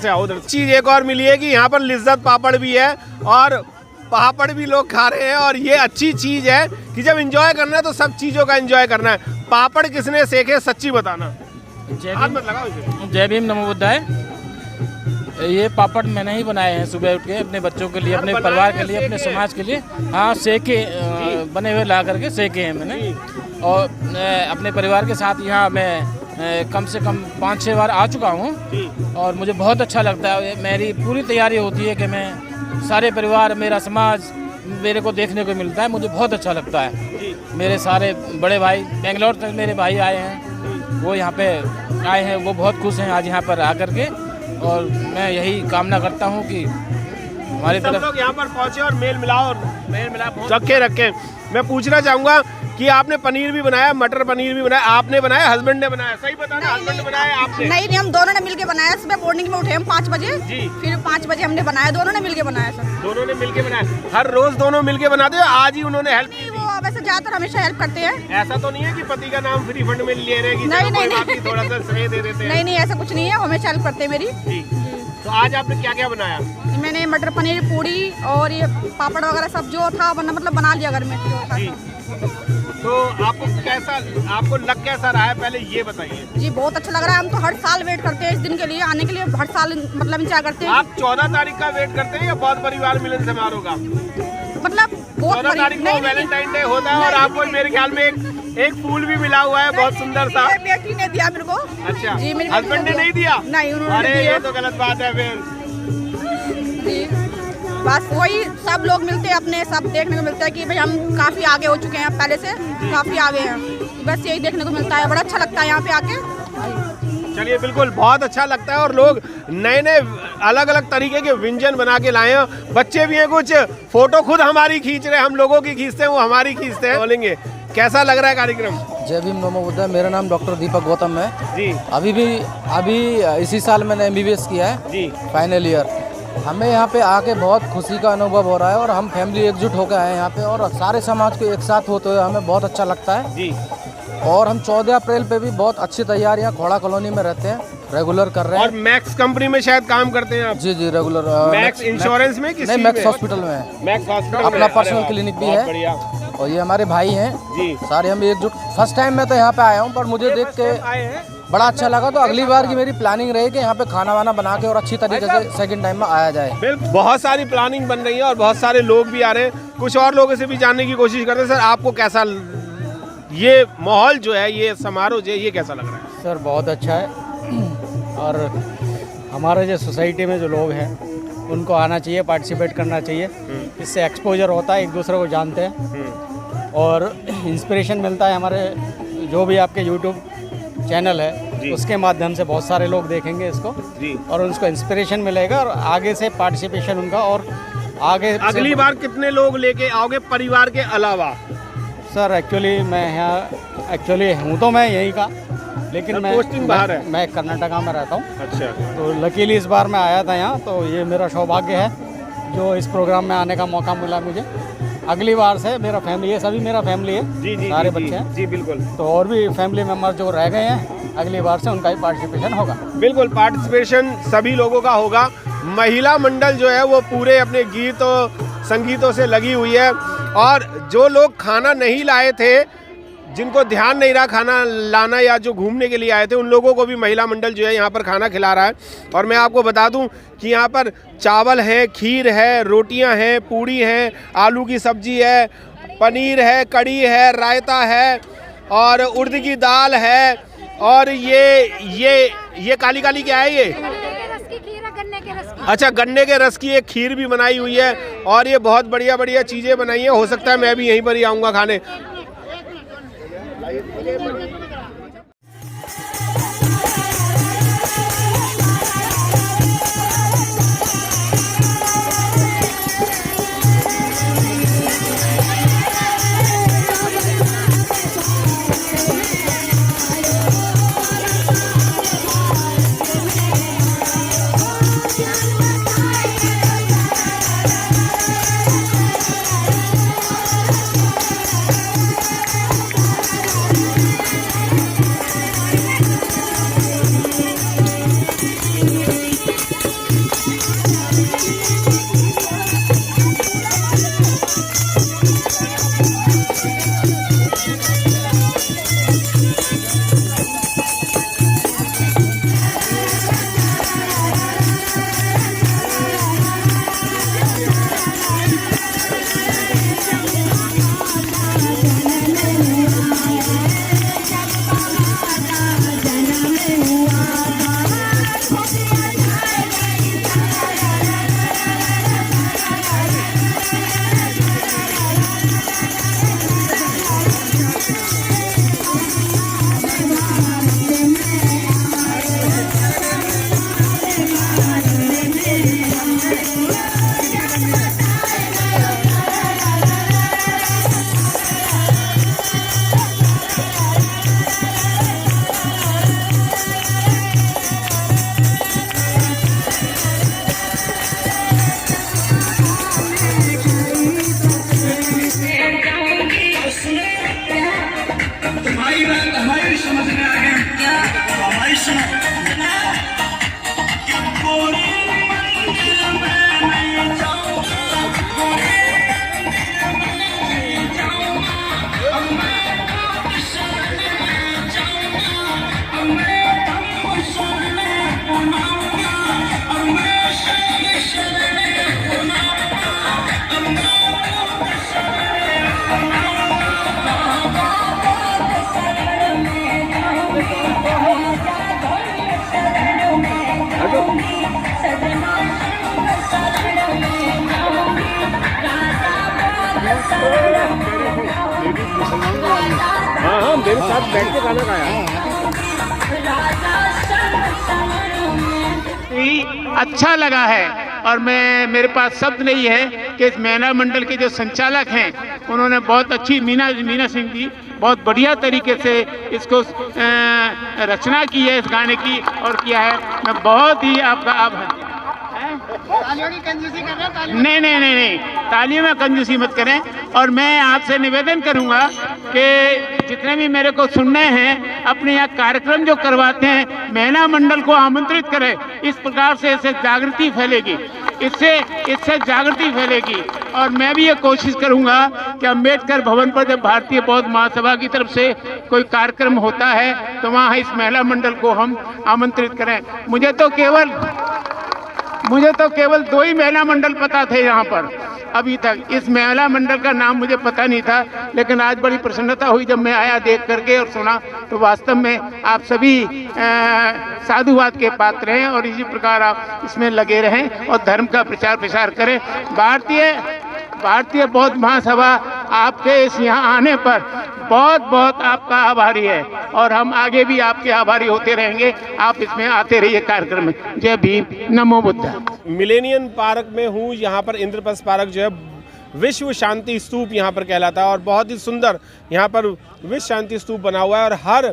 आओ चीज़ एक और मिली है कि यहाँ पर लिज्जत पापड़ भी है और पापड़ भी लोग खा रहे हैं। और ये अच्छी चीज़ है कि जब एंजॉय करना है तो सब चीज़ों का एंजॉय करना है। पापड़ किसने सेके सच्ची बताना? जय भीम नमो बुद्धाय। ये पापड़ मैंने ही बनाए हैं सुबह उठ के अपने बच्चों के लिए, अपने परिवार के लिए, अपने समाज के लिए। हाँ सेके बने हुए ला करके सेके हैं मैंने। और अपने परिवार के साथ यहाँ मैं कम से कम 5-6 बार आ चुका हूँ और मुझे बहुत अच्छा लगता है। मेरी पूरी तैयारी होती है कि मैं सारे परिवार, मेरा समाज मेरे को देखने को मिलता है, मुझे बहुत अच्छा लगता है। मेरे सारे बड़े भाई बेंगलोर तक मेरे भाई आए हैं, वो यहाँ पे आए हैं, वो बहुत खुश हैं आज यहाँ पर आकर के। और मैं यही कामना करता हूँ कि हमारे सब लोग यहाँ पर पहुँचे और मेल मिलाप रखे। मैं पूछना चाहूँगा कि आपने पनीर भी बनाया, मटर पनीर भी बनाया, आपने बनाया, हस्बैंड ने बनाया? सही बताना, हस्बैंड ने बनाया आपने? नहीं, हम दोनों ने मिलके बनाया। सुबह मॉर्निंग में उठे हम 5 बजे जी, फिर 5 बजे हमने बनाया, दोनों ने मिलके बनाया सर। दोनों ने मिलके बनाया? हर रोज दोनों मिलके बनाते हो? आज ही उन्होंने हेल्प की? वो वैसे ज्यादातर हमेशा हेल्प करते हैं। ऐसा तो नहीं है कि पति का नाम फ्री फंड में ले रहे हैं? नहीं, थोड़ा सा श्रेय दे देते हैं? नहीं, ऐसा कुछ नहीं है, हमेशा हेल्प करते हैं मेरी। तो आज आपने क्या क्या बनाया? मैंने मटर पनीर, पूड़ी और ये पापड़ वगैरह सब जो था मतलब बना लिया घर में। तो आपको लग कैसा रहा है, पहले ये बताइए। जी बहुत अच्छा लग रहा है। हम तो हर साल वेट करते हैं इस दिन के लिए, आने के लिए हर साल मतलब इंतजार करते हैं। आप 14 तारीख का वेट करते हैं या बौद्ध परिवार मिलन समारोह का? मतलब 14 तारीख को वैलेंटाइन डे होता है और आपको मेरे ख्याल में एक फूल भी मिला हुआ है, बहुत सुंदर सा। बेटी ने दिया मेरे को। अच्छा जी, मेरी हस्बैंड ने नहीं दिया? नहीं, उन्होंने अरे दिया। ये तो गलत बात है फिर। बस वही सब लोग मिलते हैं, अपने सब देखने को मिलता है कि भाई हम काफी आगे हो चुके हैं, पहले से काफी आगे हैं। बस यही देखने को मिलता है, बड़ा अच्छा लगता है यहाँ पे आके। चलिए बिल्कुल, बहुत अच्छा लगता है और लोग नए नए अलग अलग तरीके के व्यंजन बना के लाए हैं। बच्चे भी हैं, कुछ फोटो खुद हमारी खींच रहे हैं, हम लोगों की खींचते हैं, वो हमारी खींचते हैं। बोलेंगे कैसा लग रहा है कार्यक्रम? जय भीम नमो बुद्धाय। मेरा नाम डॉक्टर दीपक गौतम है जी। अभी इसी साल मैंने MBBS किया है जी, फाइनल ईयर। हमें यहाँ पे आके बहुत खुशी का अनुभव हो रहा है और हम फैमिली एकजुट होकर आए हैं यहाँ पे और सारे समाज को एक साथ होते हुए हमें बहुत अच्छा लगता है जी। और हम 14 अप्रैल पे भी बहुत अच्छी तैयारियां खोड़ा कॉलोनी में रहते हैं, रेगुलर कर रहे हैं। और मैक्स कंपनी में शायद काम करते हैं आप? जी जी रेगुलर। मैक्स इंश्योरेंस में? किसी नहीं, मैक्स हॉस्पिटल में है। मैक्स हॉस्पिटल अपना पर्सनल क्लिनिक भी है और ये हमारे भाई हैं जी, सारे हम एकजुट। फर्स्ट टाइम मैं तो यहाँ पे आया हूँ, पर मुझे देख के बड़ा अच्छा लगा। तो अगली बार की मेरी प्लानिंग रही कि यहाँ पे खाना वाना बना के और अच्छी तरीके से सेकंड टाइम में आया जाए। बिल्कुल, बहुत सारी प्लानिंग बन रही है और बहुत सारे लोग भी आ रहे हैं। कुछ और लोगों से भी जानने की कोशिश करते हैं। सर आपको कैसा ये माहौल जो है, ये समारोह जो है, ये कैसा लग रहा है? सर बहुत अच्छा है और हमारे जो सोसाइटी में जो लोग हैं उनको आना चाहिए, पार्टिसिपेट करना चाहिए। इससे एक्सपोजर होता है, एक दूसरे को जानते हैं और इंस्पिरेशन मिलता है। हमारे जो भी आपके यूट्यूब चैनल है उसके माध्यम से बहुत सारे लोग देखेंगे इसको जी, और उनको इंस्पिरेशन मिलेगा और आगे से पार्टिसिपेशन उनका और आगे। अगली बार कितने लोग लेके आओगे परिवार के अलावा? सर एक्चुअली मैं यहाँ हूँ तो मैं यहीं का, लेकिन मैं कर्नाटका में रहता हूँ। अच्छा। तो लकीली इस बार मैं आया था यहाँ, तो ये मेरा सौभाग्य है जो इस प्रोग्राम में आने का मौका मिला मुझे। अगली बार से मेरा फैमिली है, सभी मेरा फैमिली है जी, सारे बच्चे हैं जी। बिल्कुल, तो और भी फैमिली मेम्बर जो रह गए हैं अगली बार से उनका ही पार्टिसिपेशन होगा। बिल्कुल, पार्टिसिपेशन सभी लोगों का होगा। महिला मंडल जो है वो पूरे अपने गीत और संगीतों से लगी हुई है और जो लोग खाना नहीं लाए थे, जिनको ध्यान नहीं रहा खाना लाना या जो घूमने के लिए आए थे, उन लोगों को भी महिला मंडल जो है यहाँ पर खाना खिला रहा है। और मैं आपको बता दूं कि यहाँ पर चावल है, खीर है, रोटियाँ हैं, पूड़ी हैं, आलू की सब्जी है, पनीर है, कड़ी है, रायता है और उड़द की दाल है और ये काली काली क्या है ये? अच्छा, गन्ने के रस की एक खीर भी बनाई हुई है और ये बहुत बढ़िया बढ़िया चीज़ें बनाई हैं। हो सकता है मैं भी यहीं पर ही आऊँगा खाने। मेरे साथ बैठ के खाना खाया। अच्छा लगा है और मेरे पास शब्द नहीं है कि इस महिला मंडल के जो संचालक हैं उन्होंने बहुत अच्छी मीना सिंह जी बहुत बढ़िया तरीके से इसको रचना की है इस गाने की और किया है। मैं बहुत ही आपका आभार। तालियों की कंजूसी कर रहे हैं? नहीं, तालियों में कंजूसी मत करें। और मैं आपसे निवेदन करूंगा कि जितने भी मेरे को सुनने हैं अपने यहाँ कार्यक्रम जो करवाते हैं महिला मंडल को आमंत्रित करें। इस प्रकार से इससे जागृति फैलेगी, इससे जागृति फैलेगी। और मैं भी ये कोशिश करूंगा कि अम्बेडकर भवन पर जब भारतीय बौद्ध महासभा की तरफ से कोई कार्यक्रम होता है तो वहाँ इस महिला मंडल को हम आमंत्रित करें। मुझे तो केवल 2 ही महिला मंडल पता थे यहाँ पर अभी तक। इस महिला मंडल का नाम मुझे पता नहीं था, लेकिन आज बड़ी प्रसन्नता हुई जब मैं आया देख करके और सुना। तो वास्तव में आप सभी साधुवाद के पात्र हैं और इसी प्रकार आप इसमें लगे रहें और धर्म का प्रचार प्रसार करें। भारतीय बौद्ध महासभा आपके इस यहाँ आने पर बहुत बहुत आपका आभारी है और हम आगे भी आपके आभारी होते रहेंगे। आप इसमें आते रहिए कार्यक्रम में। जय भीम, नमो बुद्धा। मिलेनियम पार्क में हूँ। यहाँ पर इंद्रप्रस्थ पार्क जो है विश्व शांति स्तूप यहाँ पर कहलाता है और बहुत ही सुंदर यहाँ पर विश्व शांति स्तूप बना हुआ है। और हर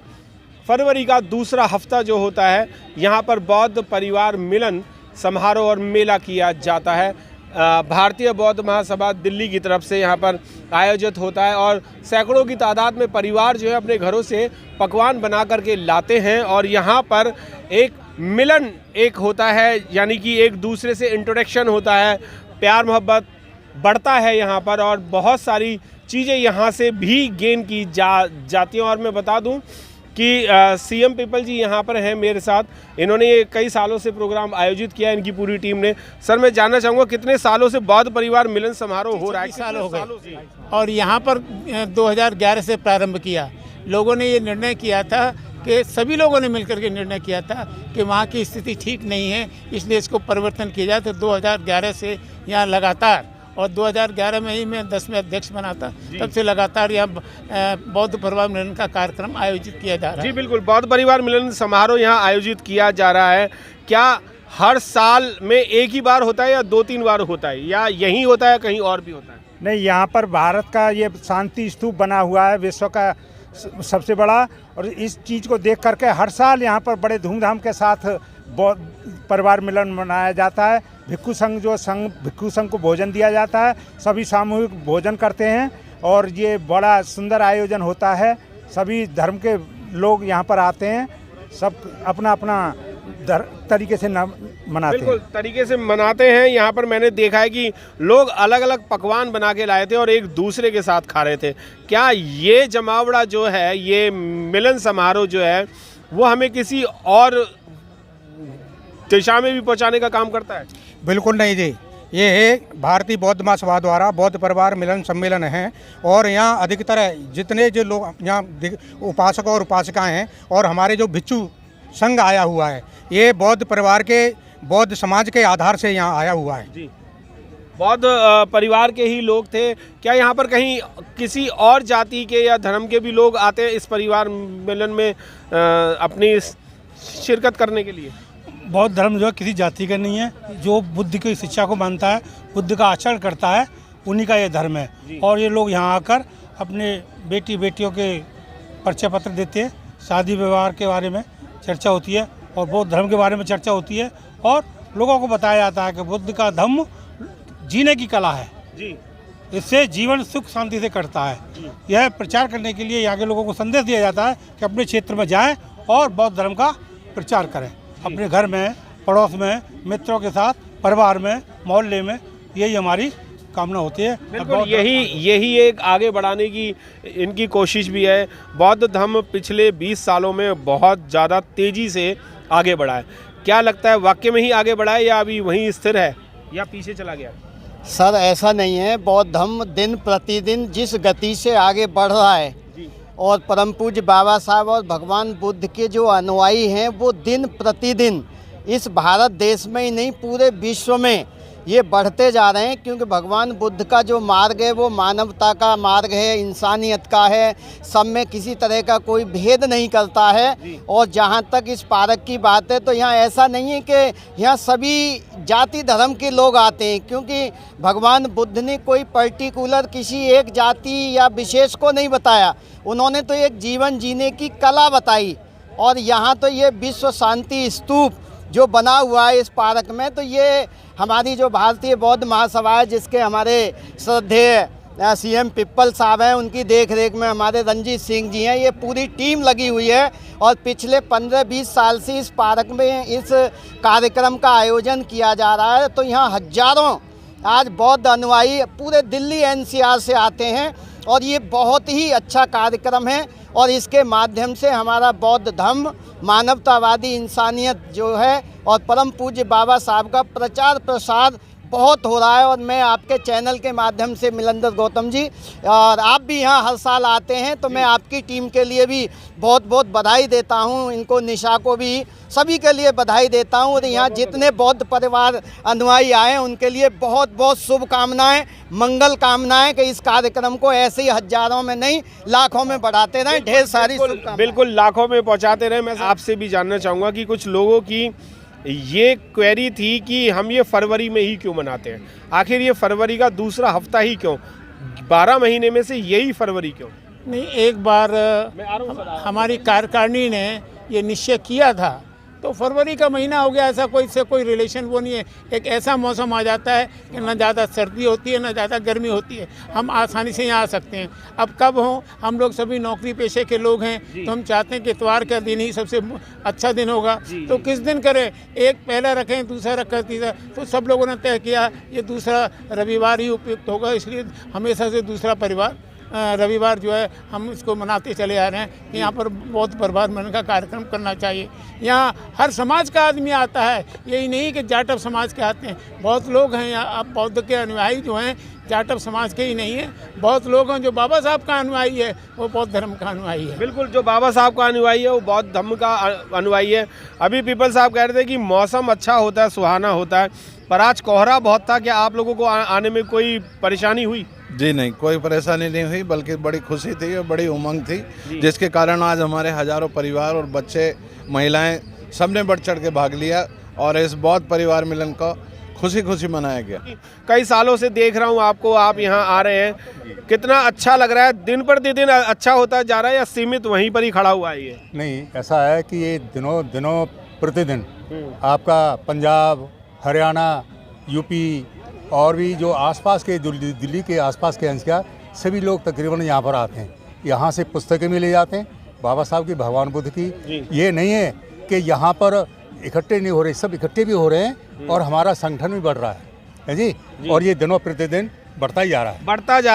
फरवरी का दूसरा हफ्ता जो होता है यहाँ पर बौद्ध परिवार मिलन समारोह और मेला किया जाता है। भारतीय बौद्ध महासभा दिल्ली की तरफ से यहाँ पर आयोजित होता है और सैकड़ों की तादाद में परिवार जो है अपने घरों से पकवान बना करके लाते हैं और यहाँ पर एक मिलन एक होता है, यानी कि एक दूसरे से इंट्रोडक्शन होता है, प्यार मोहब्बत बढ़ता है यहाँ पर और बहुत सारी चीज़ें यहाँ से भी गेन की जाती हैं। और मैं बता दूँ कि सीएम पीपल जी यहाँ पर हैं मेरे साथ। इन्होंने ये कई सालों से प्रोग्राम आयोजित किया है, इनकी पूरी टीम ने। सर मैं जानना चाहूँगा कितने सालों से बौद्ध परिवार मिलन समारोह हो रहा है? साल हो गए और यहाँ पर 2011 से प्रारंभ किया। लोगों ने ये निर्णय किया था कि सभी लोगों ने मिलकर के निर्णय किया था कि वहाँ की स्थिति ठीक नहीं है, इसलिए इसको परिवर्तन किया जाए। तो 2011 से यहाँ लगातार और 2011 में ही मैं 10वें अध्यक्ष बना था, तब से लगातार यहाँ बौद्ध परिवार मिलन का कार्यक्रम आयोजित किया जा रहा है। जी बिल्कुल, बौद्ध परिवार मिलन समारोह यहाँ आयोजित किया जा रहा है। क्या हर साल में एक ही बार होता है या 2-3 बार होता है या यहीं होता है कहीं और भी होता है? नहीं, यहाँ पर भारत का ये शांति स्तूप बना हुआ है विश्व का सबसे बड़ा, और इस चीज़ को देख करके हर साल यहाँ पर बड़े धूमधाम के साथ परिवार मिलन मनाया जाता है। भिक्षु संघ को भोजन दिया जाता है, सभी सामूहिक भोजन करते हैं और ये बड़ा सुंदर आयोजन होता है। सभी धर्म के लोग यहाँ पर आते हैं, सब अपना अपना तरीके से मनाते हैं। बिल्कुल तरीके से मनाते हैं। यहाँ पर मैंने देखा है कि लोग अलग अलग पकवान बना के लाए थे और एक दूसरे के साथ खा रहे थे। क्या ये जमावड़ा जो है, ये मिलन समारोह जो है, वो हमें किसी और दिशा में भी पहुँचाने का काम करता है? बिल्कुल नहीं जी, ये है भारतीय बौद्ध महासभा द्वारा बौद्ध परिवार मिलन सम्मेलन है और यहाँ अधिकतर जितने जो लोग यहाँ उपासक और उपासिकाएं हैं और हमारे जो भिक्षु संघ आया हुआ है, ये बौद्ध परिवार के बौद्ध समाज के आधार से यहाँ आया हुआ है जी। बौद्ध परिवार के ही लोग थे। क्या यहाँ पर कहीं किसी और जाति के या धर्म के भी लोग आते हैं इस परिवार मिलन में अपनी शिरकत करने के लिए? बौद्ध धर्म जो है किसी जाति का नहीं है, जो बुद्ध की शिक्षा को मानता है, बुद्ध का आचरण करता है, उन्हीं का ये धर्म है। और ये लोग यहाँ आकर अपने बेटियों के परिचय पत्र देते हैं, शादी विवाह के बारे में चर्चा होती है और बौद्ध धर्म के बारे में चर्चा होती है और लोगों को बताया जाता है कि बुद्ध का धम्म जीने की कला है जी, इससे जीवन सुख शांति से कटता है। यह प्रचार करने के लिए यहाँ के लोगों को संदेश दिया जाता है कि अपने क्षेत्र में जाएं और बौद्ध धर्म का प्रचार करें, अपने घर में, पड़ोस में, मित्रों के साथ, परिवार में, मोहल्ले में। यही हमारी कामना होती है। बिल्कुल यही एक आगे बढ़ाने की इनकी कोशिश भी है। बौद्ध धर्म पिछले 20 सालों में बहुत ज़्यादा तेज़ी से आगे बढ़ा है। क्या लगता है, वाकई में ही आगे बढ़ा है या अभी वहीं स्थिर है या पीछे चला गया? सर ऐसा नहीं है, बौद्ध धर्म दिन प्रतिदिन जिस गति से आगे बढ़ रहा है और परम पूज्य बाबा साहब और भगवान बुद्ध के जो अनुयायी हैं वो दिन प्रतिदिन इस भारत देश में ही नहीं पूरे विश्व में ये बढ़ते जा रहे हैं, क्योंकि भगवान बुद्ध का जो मार्ग है वो मानवता का मार्ग है, इंसानियत का है, सब में किसी तरह का कोई भेद नहीं करता है। और जहाँ तक इस पार्क की बात है तो यहाँ ऐसा नहीं है कि यहाँ सभी जाति धर्म के लोग आते हैं, क्योंकि भगवान बुद्ध ने कोई पर्टिकुलर किसी एक जाति या विशेष को नहीं बताया, उन्होंने तो एक जीवन जीने की कला बताई। और यहाँ तो ये विश्व शांति स्तूप जो बना हुआ है इस पार्क में, तो ये हमारी जो भारतीय बौद्ध महासभा है, जिसके हमारे श्रद्धेय CM पिप्पल साहब हैं, उनकी देख रेख में हमारे रंजीत सिंह जी हैं, ये पूरी टीम लगी हुई है। और पिछले 15-20 साल से इस पार्क में इस कार्यक्रम का आयोजन किया जा रहा है। तो यहाँ हजारों आज बौद्ध अनुयायी पूरे दिल्ली NCR से आते हैं और ये बहुत ही अच्छा कार्यक्रम है। और इसके माध्यम से हमारा बौद्ध धर्म, मानवतावादी इंसानियत जो है और परम पूज्य बाबा साहब का प्रचार प्रसार बहुत हो रहा है। और मैं आपके चैनल के माध्यम से मिलंदर गौतम जी, और आप भी यहाँ हर साल आते हैं, तो मैं आपकी टीम के लिए भी बहुत बहुत बधाई देता हूँ, इनको निशा को भी, सभी के लिए बधाई देता हूँ। और यहाँ जितने बौद्ध परिवार अनुयायी आए हैं उनके लिए बहुत बहुत शुभकामनाएं, मंगल कामनाएं कि इस कार्यक्रम को ऐसे ही हजारों में नहीं लाखों में बढ़ाते रहें। ढेर सारी शुभकामनाएं, बिल्कुल लाखों में पहुँचाते रहें। मैं आपसे भी जानना चाहूँगा कि कुछ लोगों की ये क्वेरी थी कि हम ये फरवरी में ही क्यों मनाते हैं, आखिर ये फरवरी का दूसरा हफ्ता ही क्यों, 12 महीने में से यही फरवरी क्यों? नहीं, एक बार हमारी कार्यकारिणी ने ये निश्चय किया था, तो फरवरी का महीना हो गया, ऐसा कोई से कोई रिलेशन वो नहीं है। एक ऐसा मौसम आ जाता है कि ना ज़्यादा सर्दी होती है ना ज़्यादा गर्मी होती है, हम आसानी से यहाँ आ सकते हैं। अब कब हो, हम लोग सभी नौकरी पेशे के लोग हैं, तो हम चाहते हैं कि इतवार का दिन ही सबसे अच्छा दिन होगा। तो किस दिन करें, एक पहला रखें, दूसरा रखें, तीसरा, तो सब लोगों ने तय किया ये दूसरा रविवार ही उपयुक्त होगा। इसलिए हमेशा से दूसरा परिवार रविवार जो है हम इसको मनाते चले आ रहे हैं कि यहाँ पर बौद्ध परिवार मन का कार्यक्रम करना चाहिए। यहाँ हर समाज का आदमी आता है, यही नहीं कि जाटव समाज के आते हैं, बहुत लोग हैं यहाँ। अब बौद्ध के अनुयायी जो हैं जाटव समाज के ही नहीं है, बहुत लोग हैं जो बाबा साहब का अनुयायी है, वो बौद्ध धर्म का अनुयायी है। बिल्कुल, जो बाबा साहब का अनुयायी है वो बौद्ध धर्म का अनुयायी है। अभी पीपल साहब कह रहे थे कि मौसम अच्छा होता है, सुहाना होता है, पर आज कोहरा बहुत था। क्या आप लोगों को आने में कोई परेशानी हुई? जी नहीं, कोई परेशानी नहीं हुई, बल्कि बड़ी खुशी थी और बड़ी उमंग थी, जिसके कारण आज हमारे हजारों परिवार और बच्चे, महिलाएं सबने बढ़ चढ़ के भाग लिया और इस बौद्ध परिवार मिलन को खुशी खुशी मनाया गया। कई सालों से देख रहा हूँ आपको, आप यहाँ आ रहे हैं, कितना अच्छा लग रहा है। दिन प्रतिदिन अच्छा होता जा रहा है या सीमित वहीं पर ही खड़ा हुआ है ये? नहीं, ऐसा है कि ये दिनों प्रतिदिन आपका पंजाब, हरियाणा, यूपी और भी जो आसपास के दिल्ली के आसपास के NCR सभी लोग तकरीबन यहाँ पर आते हैं। यहाँ से पुस्तकें भी ले जाते हैं बाबा साहब की, भगवान बुद्ध की। ये नहीं है कि यहाँ पर इकट्ठे नहीं हो रहे, सब इकट्ठे भी हो रहे हैं और हमारा संगठन भी बढ़ रहा है जी। और ये दिनों प्रतिदिन बढ़ता ही जा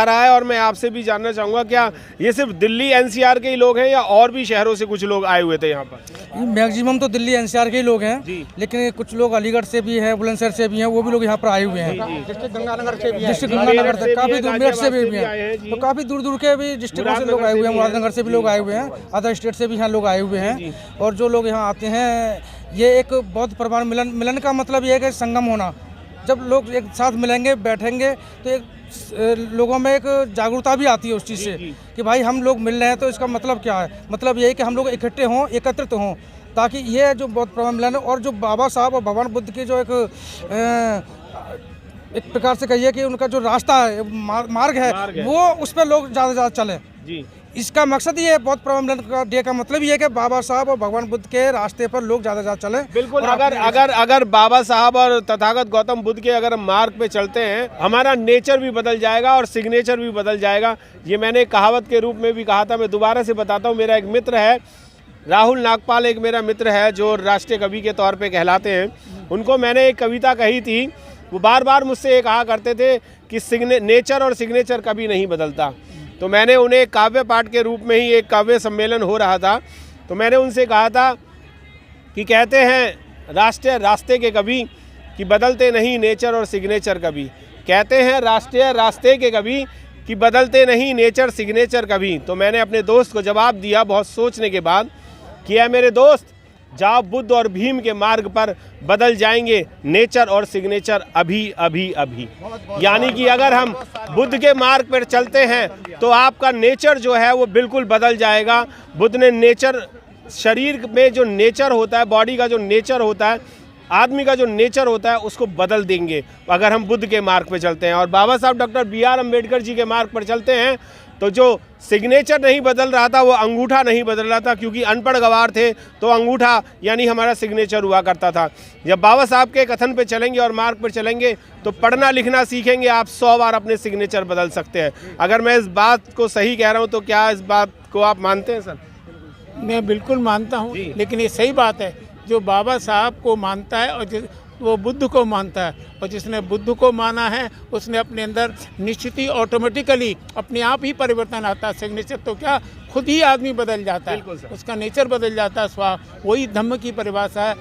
रहा है। और मैं आपसे भी जानना चाहूँगा, क्या ये सिर्फ दिल्ली NCR के ही लोग हैं या और भी शहरों से कुछ लोग आए हुए थे यहाँ पर? मैक्सिमम तो दिल्ली NCR के ही लोग हैं, लेकिन कुछ लोग अलीगढ़ से भी हैं, बुलंदशहर से भी हैं, वो भी लोग यहाँ पर आए हुए हैं। डिस्ट्रिक्ट गंगानगर से भी, काफ़ी दूर मेरठ से भी हैं, तो काफ़ी दूर दूर के भी डिस्ट्रिक्टों से लोग आए हुए हैं, मुरादनगर से भी लोग आए हुए हैं, अदर स्टेट से भी यहाँ लोग आए हुए हैं। और जो लोग यहाँ आते हैं, ये एक बौद्ध परिवार मिलन का मतलब ये है कि संगम होना। जब लोग एक साथ मिलेंगे, बैठेंगे, तो एक लोगों में एक जागरूकता भी आती है उस चीज़ से कि भाई हम लोग मिल रहे हैं, तो इसका मतलब क्या है? मतलब ये है कि हम लोग इकट्ठे हों, एकत्रित हों, ताकि ये जो बौद्ध परिवार मिलन और जो बाबा साहब और भगवान बुद्ध की जो एक प्रकार से कहिए कि उनका जो रास्ता है, मार्ग है, वो उस पर लोग ज़्यादा से ज़्यादा चलें जी। इसका मकसद ये है, बौद्ध परिवार मिलन का डे का मतलब ये है कि बाबा साहब और भगवान बुद्ध के रास्ते पर लोग ज़्यादा से ज़्यादा चलें। बिल्कुल, अगर बाबा साहब और तथागत गौतम बुद्ध के अगर मार्ग पे चलते हैं, हमारा नेचर भी बदल जाएगा और सिग्नेचर भी बदल जाएगा। ये मैंने कहावत के रूप में भी कहा था, मैं दोबारा से बताता हूँ। मेरा एक मित्र है राहुल नागपाल, एक मेरा मित्र है जो राष्ट्रीय कवि के तौर पे कहलाते हैं। उनको मैंने एक कविता कही थी, वो बार बार मुझसे ये कहा करते थे कि नेचर और सिग्नेचर कभी नहीं बदलता। तो मैंने उन्हें काव्य पाठ के रूप में ही, एक काव्य सम्मेलन हो रहा था, तो मैंने उनसे कहा था कि कहते हैं राष्ट्रीय रास्ते के कवि कि बदलते नहीं नेचर और सिग्नेचर कभी। कहते हैं राष्ट्रीय रास्ते के कवि कि बदलते नहीं नेचर सिग्नेचर कभी। तो मैंने अपने दोस्त को जवाब दिया बहुत सोचने के बाद कि है मेरे दोस्त, जहाँ बुद्ध और भीम के मार्ग पर बदल जाएंगे नेचर और सिग्नेचर अभी अभी अभी। यानी कि अगर हम बुद्ध के मार्ग पर चलते हैं तो आपका नेचर जो है वो बिल्कुल बदल जाएगा। बुद्ध ने नेचर, शरीर में जो नेचर होता है, बॉडी का जो नेचर होता है, आदमी का जो नेचर होता है, उसको बदल देंगे अगर हम बुद्ध के मार्ग पे चलते हैं। और बाबा साहब डॉक्टर B.R. अम्बेडकर जी के मार्ग पर चलते हैं तो जो सिग्नेचर नहीं बदल रहा था, वो अंगूठा नहीं बदल रहा था, क्योंकि अनपढ़ गवार थे तो अंगूठा यानी हमारा सिग्नेचर हुआ करता था। जब बाबा साहब के कथन पे चलेंगे और मार्ग पर चलेंगे तो पढ़ना लिखना सीखेंगे, आप 100 बार अपने सिग्नेचर बदल सकते हैं। अगर मैं इस बात को सही कह रहा हूँ तो क्या इस बात को आप मानते हैं सर? मैं बिल्कुल मानता हूँ, लेकिन ये सही बात है, जो बाबा साहब को मानता है और वो बुद्ध को मानता है, और जिसने बुद्ध को माना है उसने अपने अंदर निश्चित ही ऑटोमेटिकली अपने आप ही परिवर्तन आता है। सिग्नेचर तो क्या, खुद ही आदमी बदल जाता है, उसका नेचर बदल जाता है, स्वभाव। वही धम्म की परिभाषा है,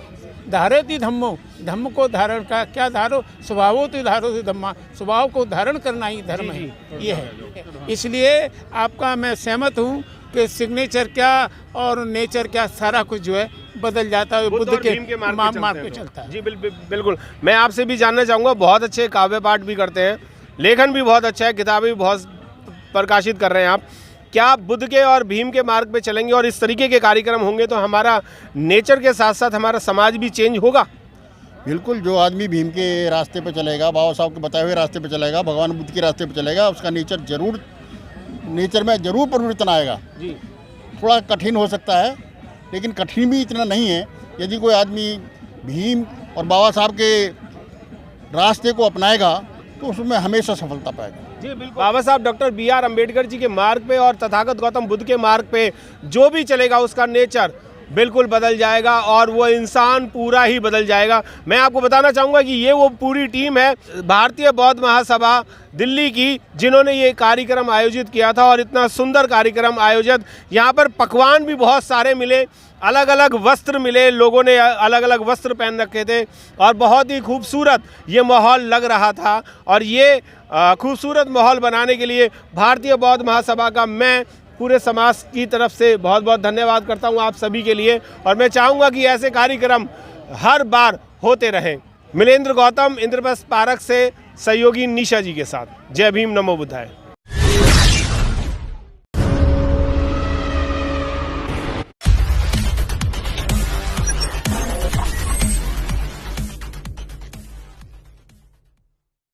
धारति धम्मो, धम्म को धारण का क्या धारो, स्वभावो तो धारो तो धम्मा, स्वभाव को धारण करना ही धर्म है, ये है। इसलिए आपका मैं सहमत हूँ कि सिग्नेचर क्या और नेचर क्या, सारा कुछ जो है बदल जाता है बुद्ध के मार्ग पे चलता है। जी बिल्कुल। मैं आपसे भी जानना चाहूँगा, बहुत अच्छे काव्य पाठ भी करते हैं, लेखन भी बहुत अच्छा है, किताबें भी बहुत प्रकाशित कर रहे हैं आप। क्या बुद्ध के और भीम के मार्ग पे चलेंगे और इस तरीके के कार्यक्रम होंगे तो हमारा नेचर के साथ साथ हमारा समाज भी चेंज होगा? बिल्कुल। जो आदमी भीम के रास्ते पे चलेगा, बाबा साहब के बताए हुए रास्ते पे चलेगा, भगवान बुद्ध के रास्ते पे चलेगा, उसका नेचर में जरूर परिवर्तन आएगा। जी। थोड़ा कठिन हो सकता है, लेकिन कठिन भी इतना नहीं है। यदि कोई आदमी भीम और बाबा साहब के रास्ते को अपनाएगा तो उसमें हमेशा सफलता पाएगा। जी बिल्कुल। बाबा साहब डॉक्टर B.R. अम्बेडकर जी के मार्ग पे और तथागत गौतम बुद्ध के मार्ग पे जो भी चलेगा उसका नेचर बिल्कुल बदल जाएगा और वो इंसान पूरा ही बदल जाएगा। मैं आपको बताना चाहूँगा कि ये वो पूरी टीम है भारतीय बौद्ध महासभा दिल्ली की, जिन्होंने ये कार्यक्रम आयोजित किया था। और इतना सुंदर कार्यक्रम आयोजित, यहाँ पर पकवान भी बहुत सारे मिले, अलग अलग वस्त्र मिले, लोगों ने अलग अलग वस्त्र पहन रखे थे और बहुत ही खूबसूरत ये माहौल लग रहा था। और ये खूबसूरत माहौल बनाने के लिए भारतीय बौद्ध महासभा का मैं पूरे समाज की तरफ से बहुत बहुत धन्यवाद करता हूं आप सभी के लिए। और मैं चाहूँगा कि ऐसे कार्यक्रम हर बार होते रहें। मिलेंद्र गौतम, इंद्रप्रस्थ पारक से सहयोगी निशा जी के साथ। जय भीम, नमो बुद्धाय।